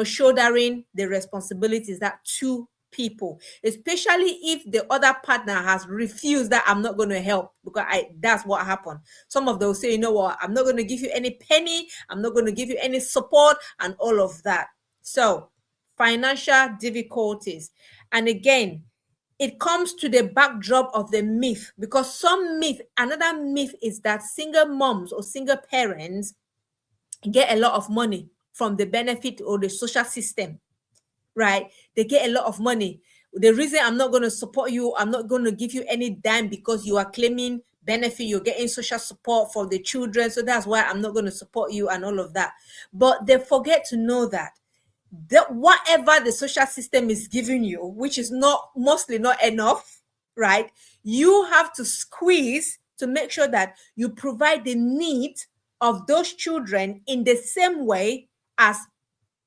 shouldering the responsibilities that two people, especially if the other partner has refused that I'm not going to help, because that's what happened. Some of those say, you know what, I'm not going to give you any penny, I'm not going to give you any support, and all of that. So financial difficulties. And again, it comes to the backdrop of the myth, because another myth is that single moms or single parents get a lot of money from the benefit or the social system, right? They get a lot of money. The reason I'm not going to support you, I'm not going to give you any dime because you are claiming benefit, you're getting social support for the children. So that's why I'm not going to support you and all of that. But they forget to know that whatever the social system is giving you, which is mostly not enough, right? You have to squeeze to make sure that you provide the need of those children in the same way as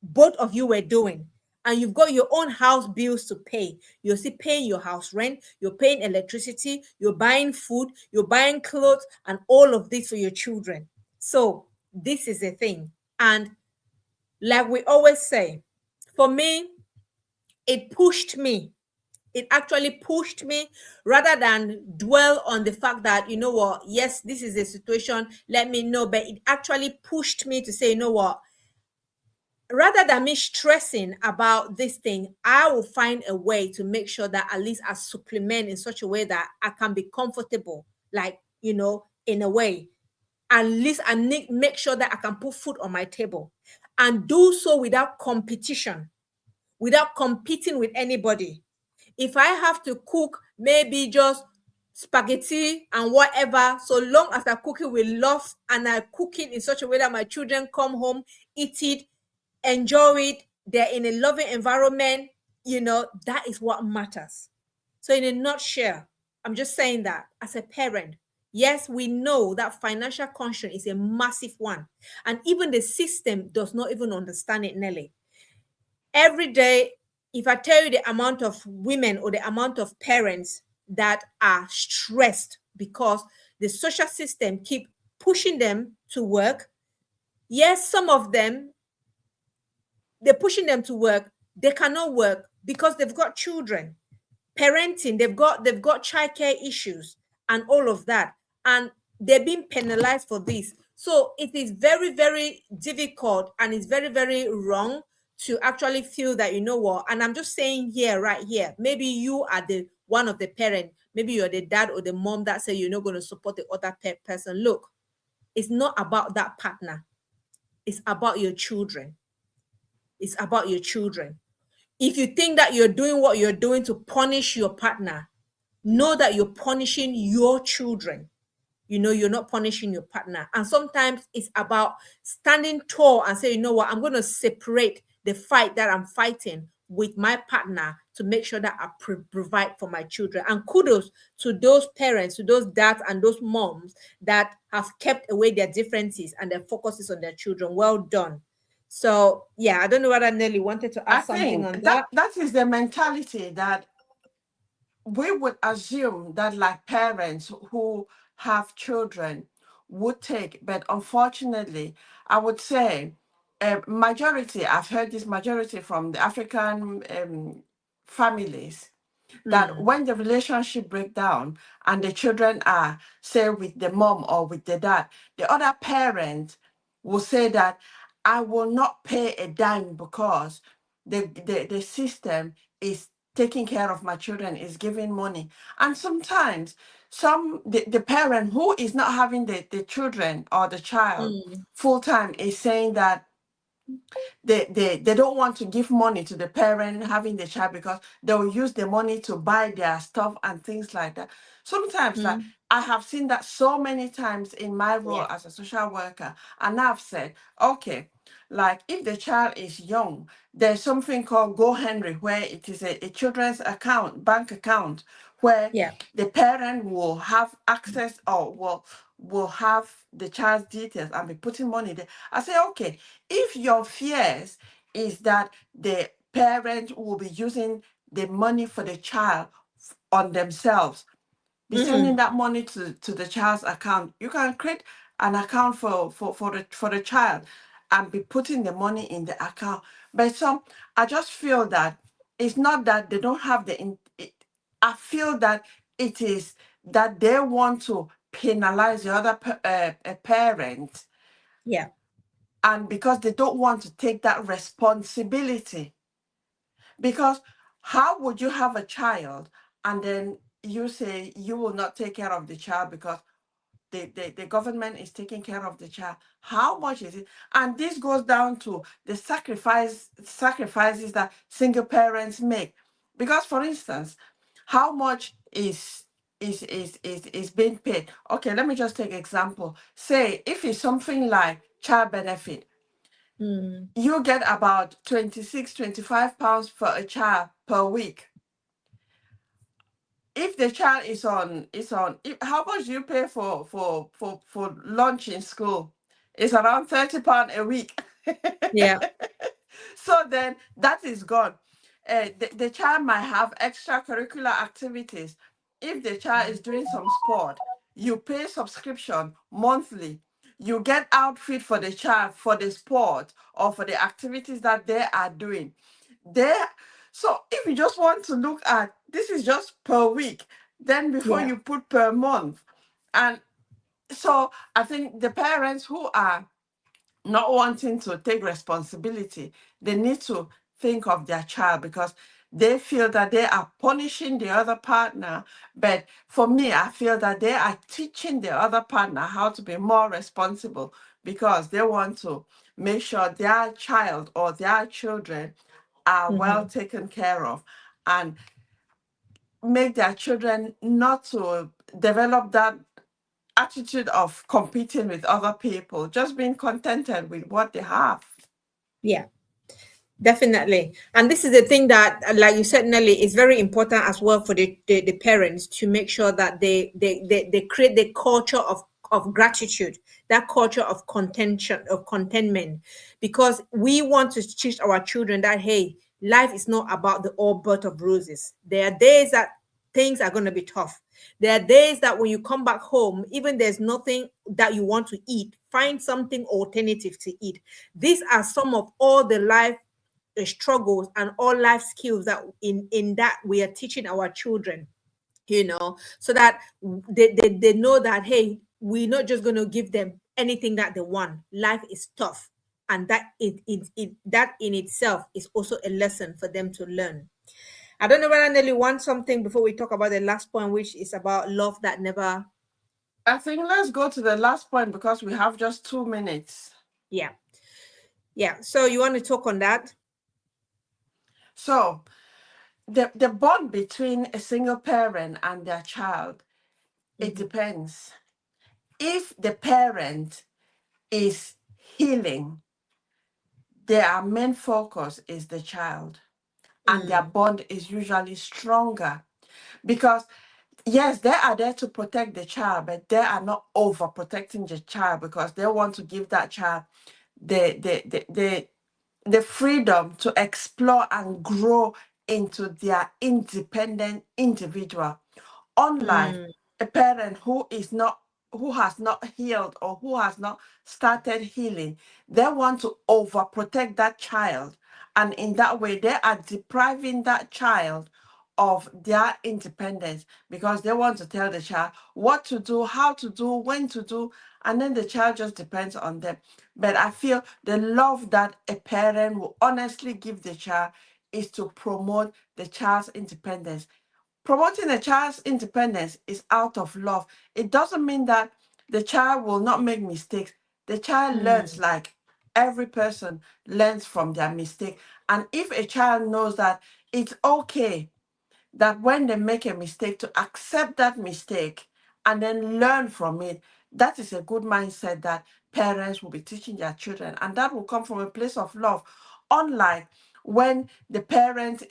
both of you were doing. And you've got your own house bills to pay. You're still paying your house rent, you're paying electricity, you're buying food, you're buying clothes, and all of this for your children. So this is the thing. And like we always say, for me, it pushed me. It actually pushed me, rather than dwell on the fact that, you know what, yes, this is a situation, let me know. But it actually pushed me to say, you know what, rather than me stressing about this thing, I will find a way to make sure that at least I supplement in such a way that I can be comfortable, like, in a way. At least I need make sure that I can put food on my table, and do so without competition, without competing with anybody. If I have to cook maybe just spaghetti and whatever, so long as I cook it with love and I cook it in such a way that my children come home, eat it, enjoy it, they're in a loving environment, that is what matters. So in a nutshell, I'm just saying that as a parent, yes, we know that financial conscience is a massive one. And even the system does not even understand it, Nelly. Every day, if I tell you the amount of women or the amount of parents that are stressed because the social system keep pushing them to work, yes, some of them, they're pushing them to work, they cannot work because they've got children, parenting, they've got childcare issues and all of that, and they're being penalized for this. So it is very, very difficult, and it's very, very wrong to actually feel that, you know what, and I'm just saying here, right here, maybe you are the one of the parent, maybe you're the dad or the mom that say you're not going to support the other person. Look, it's not about that partner, it's about your children. It's about your children. If you think that you're doing what you're doing to punish your partner, know that you're punishing your children. You're not punishing your partner. And sometimes it's about standing tall and say, you know what, I'm going to separate the fight that I'm fighting with my partner to make sure that I provide for my children. And kudos to those parents, to those dads and those moms that have kept away their differences and their focuses on their children. Well done. So yeah, I don't know whether Nelly wanted to I add something think on that that. that is the mentality that we would assume that like parents who have children would take, but unfortunately, I would say a majority, I've heard this majority from the African families, that when the relationship break down and the children are, say, with the mom or with the dad, the other parent will say that I will not pay a dime because the system is taking care of my children, is giving money. And sometimes the parent who is not having the children or the child Mm, full time is saying that they don't want to give money to the parent having the child because they will use the money to buy their stuff and things like that. Sometimes, like, mm, I have seen that so many times in my role yeah. as a social worker, and I've said, okay, like if the child is young, there's something called Go Henry, where it is a children's account, bank account, where Yeah. the parent will have access or will will have the child's details and be putting money there. I say, okay, if your fears is that the parent will be using the money for the child on themselves, be sending that money to the child's account. You can create an account for the child and be putting the money in the account. But some, I just feel that it's not that they don't have I feel that it is that they want to penalize the other parent, Yeah. and because they don't want to take that responsibility. Because how would you have a child and then you say you will not take care of the child because the government is taking care of the child? How much is it? And this goes down to the sacrifices that single parents make. Because for instance, how much is being paid? Okay, let me just take example. Say if it's something like child benefit, you get about 26, 25 pounds for a child per week. If the child how much do you pay for lunch in school? It's around £30 a week. Yeah. So then that is gone. The child might have extracurricular activities. If the child is doing some sport, you pay subscription monthly. You get outfit for the child for the sport or for the activities that they are doing. There, so if you just want to look at this is just per week, then before Yeah. you put per month. And so I think the parents who are not wanting to take responsibility, they need to think of their child because they feel that they are punishing the other partner. But for me, I feel that they are teaching the other partner how to be more responsible because they want to make sure their child or their children are well taken care of, and make their children not to develop that attitude of competing with other people, just being contented with what they have. Yeah. Definitely. And this is the thing that, like you said, Nelly, is very important as well for the parents to make sure that they create the culture of gratitude, that culture of contention, of contentment, because we want to teach our children that, hey, life is not about the all birth of roses. There are days that things are going to be tough. There are days that when you come back home, even there's nothing that you want to eat, find something alternative to eat. These are some of all the life struggles and all life skills that in that we are teaching our children, so that they know that, hey, we're not just going to give them anything that they want. Life is tough, and that that in itself is also a lesson for them to learn. I don't know whether Nelly wants something before we talk about the last point, which is about love that never. I think let's go to the last point because we have just 2 minutes. Yeah. Yeah, so you want to talk on that? So the bond between a single parent and their child, it depends. If the parent is healing, their main focus is the child, and their bond is usually stronger because yes, they are there to protect the child, but they are not overprotecting the child because they want to give that child the the the the, the freedom to explore and grow into their independent individual. Unlike Mm, a parent who has not healed or who has not started healing, they want to overprotect that child, and in that way they are depriving that child of their independence because they want to tell the child what to do, how to do, when to do, and then the child just depends on them. But I feel the love that a parent will honestly give the child is to promote the child's independence. Promoting a child's independence is out of love. It doesn't mean that the child will not make mistakes. The child learns, mm, like every person learns from their mistake. And if a child knows that it's okay that when they make a mistake, to accept that mistake and then learn from it, that is a good mindset that parents will be teaching their children, and that will come from a place of love. Unlike when the parent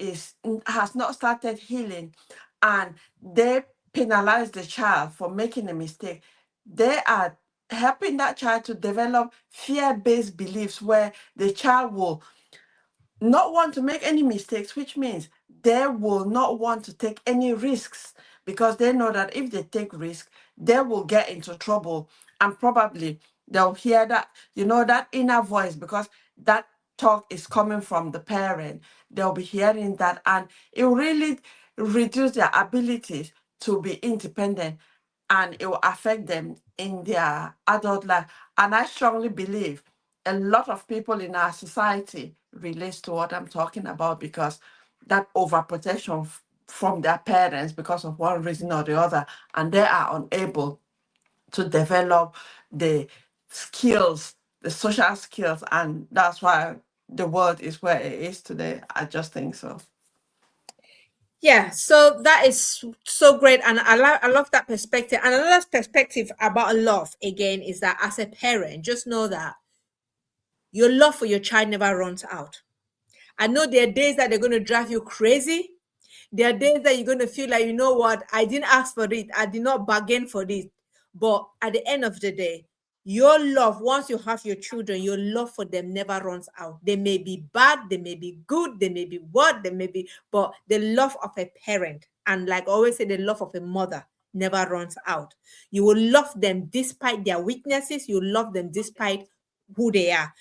has not started healing and they penalize the child for making a mistake, they are helping that child to develop fear-based beliefs where the child will not want to make any mistakes, which means they will not want to take any risks because they know that if they take risk, they will get into trouble, and probably they'll hear that, that inner voice, because that talk is coming from the parent. They'll be hearing that, and it will really reduce their abilities to be independent, and it will affect them in their adult life. And I strongly believe a lot of people in our society relates to what I'm talking about, because that overprotection from their parents because of one reason or the other, and they are unable to develop the skills, the social skills, and that's why the world is where it is today. I just think so. Yeah, so that is so great, and I love that perspective. And another perspective about love again is that as a parent, just know that your love for your child never runs out. I know there are days that they're going to drive you crazy. There are days that you're going to feel like, you know what, I didn't ask for it, I did not bargain for this. But at the end of the day, your love, once you have your children, your love for them never runs out. They may be bad, they may be good, they may be what, they may be, but the love of a parent, and like I always say, the love of a mother never runs out. You will love them despite their weaknesses, you love them despite who they are.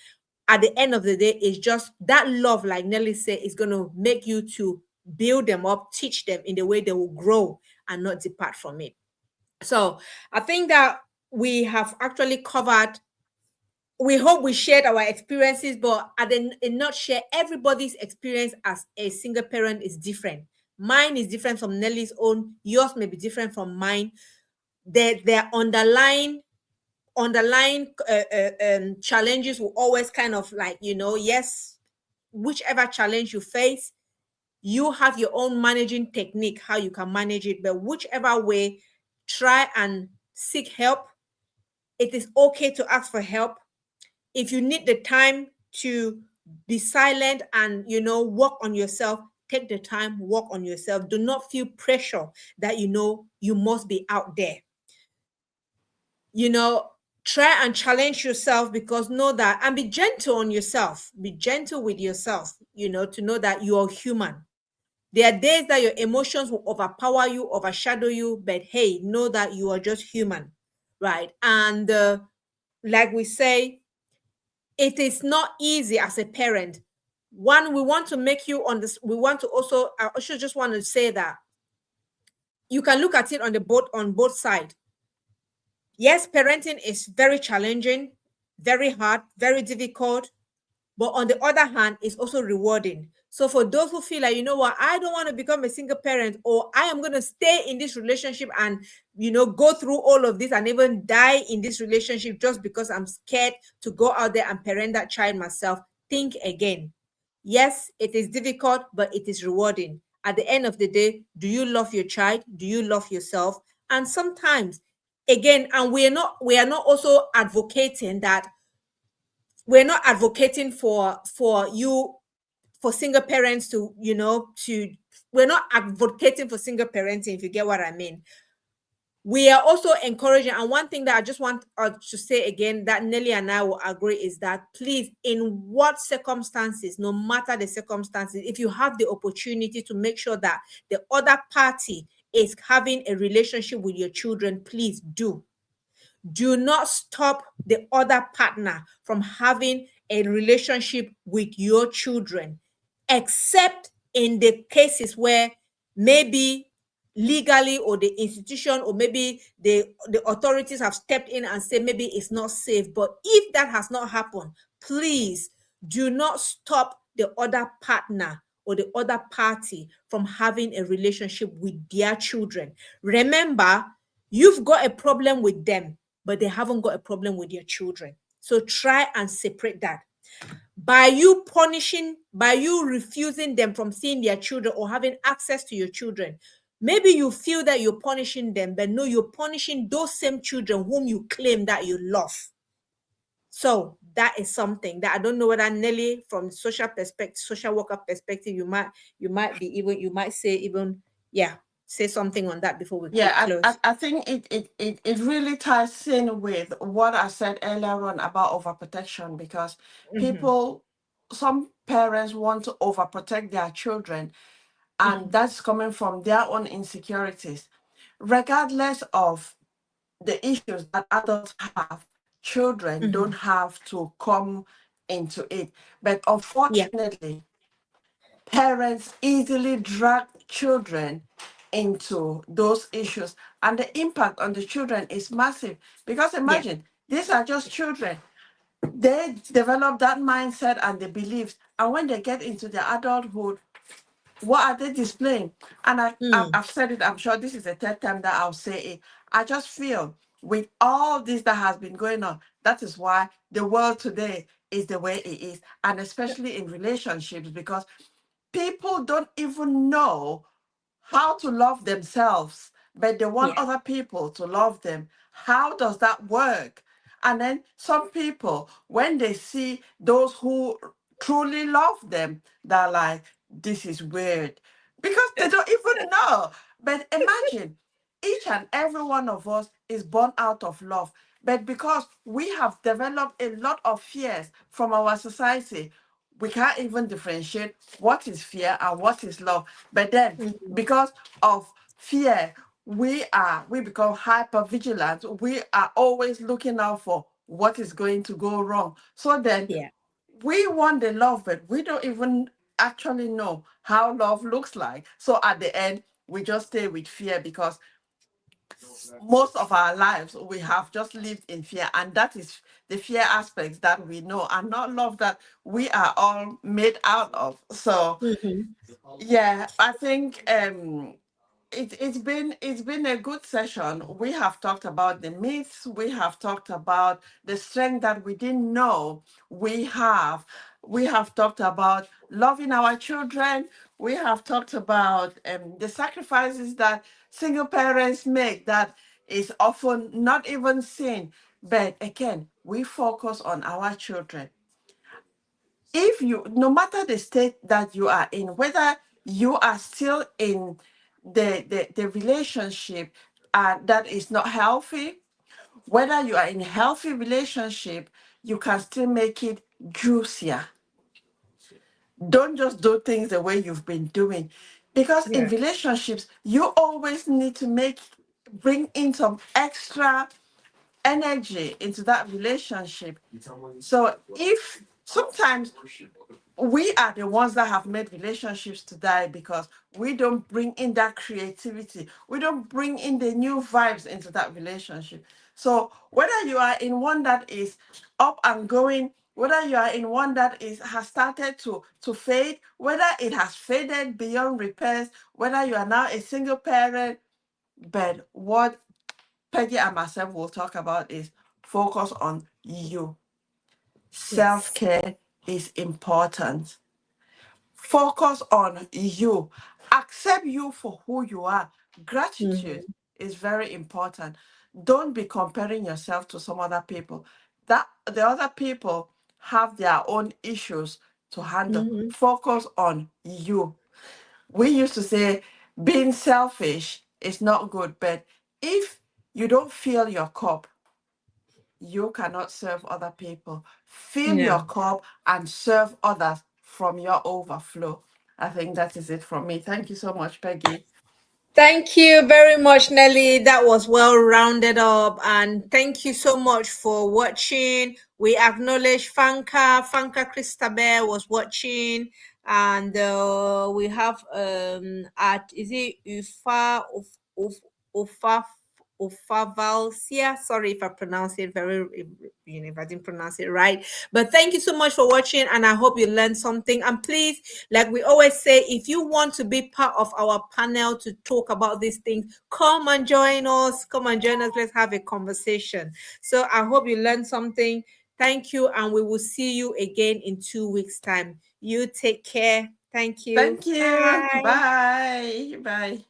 At the end of the day, it's just that love, like Nelly said, is going to make you to build them up, teach them in the way they will grow and not depart from it. So I think that we have actually covered. We hope we shared our experiences, but in not share everybody's experience as a single parent is different. Mine is different from Nelly's own. Yours may be different from mine. Their underlying challenges will always kind of like, yes, whichever challenge you face, you have your own managing technique, how you can manage it. But whichever way, try and seek help. It is okay to ask for help. If you need the time to be silent and, work on yourself, take the time, work on yourself. Do not feel pressure that, you must be out there. Try and challenge yourself, because know that, and be gentle on yourself. Be gentle with yourself, to know that you are human. There are days that your emotions will overpower you, overshadow you, but hey, know that you are just human, right? And like we say, it is not easy as a parent. One, we want to make you on this. We want to also, I also just want to say that you can look at it on both sides. Yes, parenting is very challenging, very hard, very difficult. But on the other hand, it's also rewarding. So for those who feel like, you know what, I don't want to become a single parent, or I am going to stay in this relationship and, go through all of this and even die in this relationship just because I'm scared to go out there and parent that child myself, think again. Yes, it is difficult, but it is rewarding. At the end of the day, do you love your child? Do you love yourself? And sometimes, again, and we are not also advocating that, we're not advocating for you, for single parents to, we're not advocating for single parenting, if you get what I mean. We are also encouraging, and one thing that I just want to say again, that Nelly and I will agree, is that please, in what circumstances, no matter the circumstances, if you have the opportunity to make sure that the other party is having a relationship with your children, please do. Do not stop the other partner from having a relationship with your children, except in the cases where maybe legally, or the institution, or maybe the authorities have stepped in and said maybe it's not safe. But if that has not happened, please do not stop the other partner or the other party from having a relationship with their children. Remember, you've got a problem with them, but they haven't got a problem with your children. So try and separate that. By you refusing them from seeing their children or having access to your children, maybe you feel that you're punishing them, but no, you're punishing those same children whom you claim that you love. So that is something that I don't know whether, Nelly, from social worker perspective, you might say even, yeah. say something on that before we Yeah, close? I think it really ties in with what I said earlier on about overprotection, because people, some parents want to overprotect their children, and that's coming from their own insecurities. Regardless of the issues that adults have, children don't have to come into it. But Yeah, unfortunately, parents easily drag children into those issues, and the impact on the children is massive. Because yeah, imagine, these are just children. They develop that mindset and the beliefs, and when they get into their adulthood, what are they displaying? And I've said it, I'm sure this is the third time that I'll say it. I just feel with all this that has been going on, that is why the world today is the way it is, and especially in relationships, because people don't even know how to love themselves, but they want yeah, other people to love them. How does that work? And then some people, when they see those who truly love them, they're like, this is weird, because they don't even know. But imagine, each and every one of us is born out of love. But because we have developed a lot of fears from our society, we can't even differentiate what is fear and what is love. But then, because of fear, we become hyper vigilant. We are always looking out for what is going to go wrong. So then yeah. we want the love, but we don't even actually know how love looks like. So at the end, we just stay with fear, because most of our lives we have just lived in fear, and that is the fear aspects that we know, and not love that we are all made out of. So yeah, I think it's been a good session. We have talked about the myths, we have talked about the strength that we didn't know we have. We have talked about loving our children. We have talked about the sacrifices that single parents make that is often not even seen. But again, we focus on our children. If you, no matter the state that you are in, whether you are still in the relationship that is not healthy, whether you are in a healthy relationship, you can still make it juicier. Don't just do things the way you've been doing, because in Yeah. relationships you always need to bring in some extra energy into that relationship. So if sometimes we are the ones that have made relationships to die, because we don't bring in that creativity, we don't bring in the new vibes into that relationship. So whether you are in one that is up and going, whether you are in one that is has started to fade, whether it has faded beyond repairs, whether you are now a single parent, but what Peggy and myself will talk about is focus on you. Yes. Self-care is important. Focus on you. Accept you for who you are. Gratitude is very important. Don't be comparing yourself to some other people. That the other people have their own issues to handle. Focus on you. We used to say being selfish is not good, but if you don't fill your cup, you cannot serve other people. Fill your Yeah. cup and serve others from your overflow. I think that is it from me. Thank you so much, Peggy. Thank you very much, Nelly. That was well rounded up. And thank you so much for watching. We acknowledge Fanka. Fanka Christabel was watching. And we have at is it Ufa Ufavalsia? Sorry if I pronounce it very, if I didn't pronounce it right. But thank you so much for watching, and I hope you learned something. And please, like we always say, if you want to be part of our panel to talk about these things, come and join us. Come and join us. Let's have a conversation. So I hope you learned something. Thank you, and we will see you again in 2 weeks' time. You take care. Thank you. Thank you. Bye. Bye. Bye.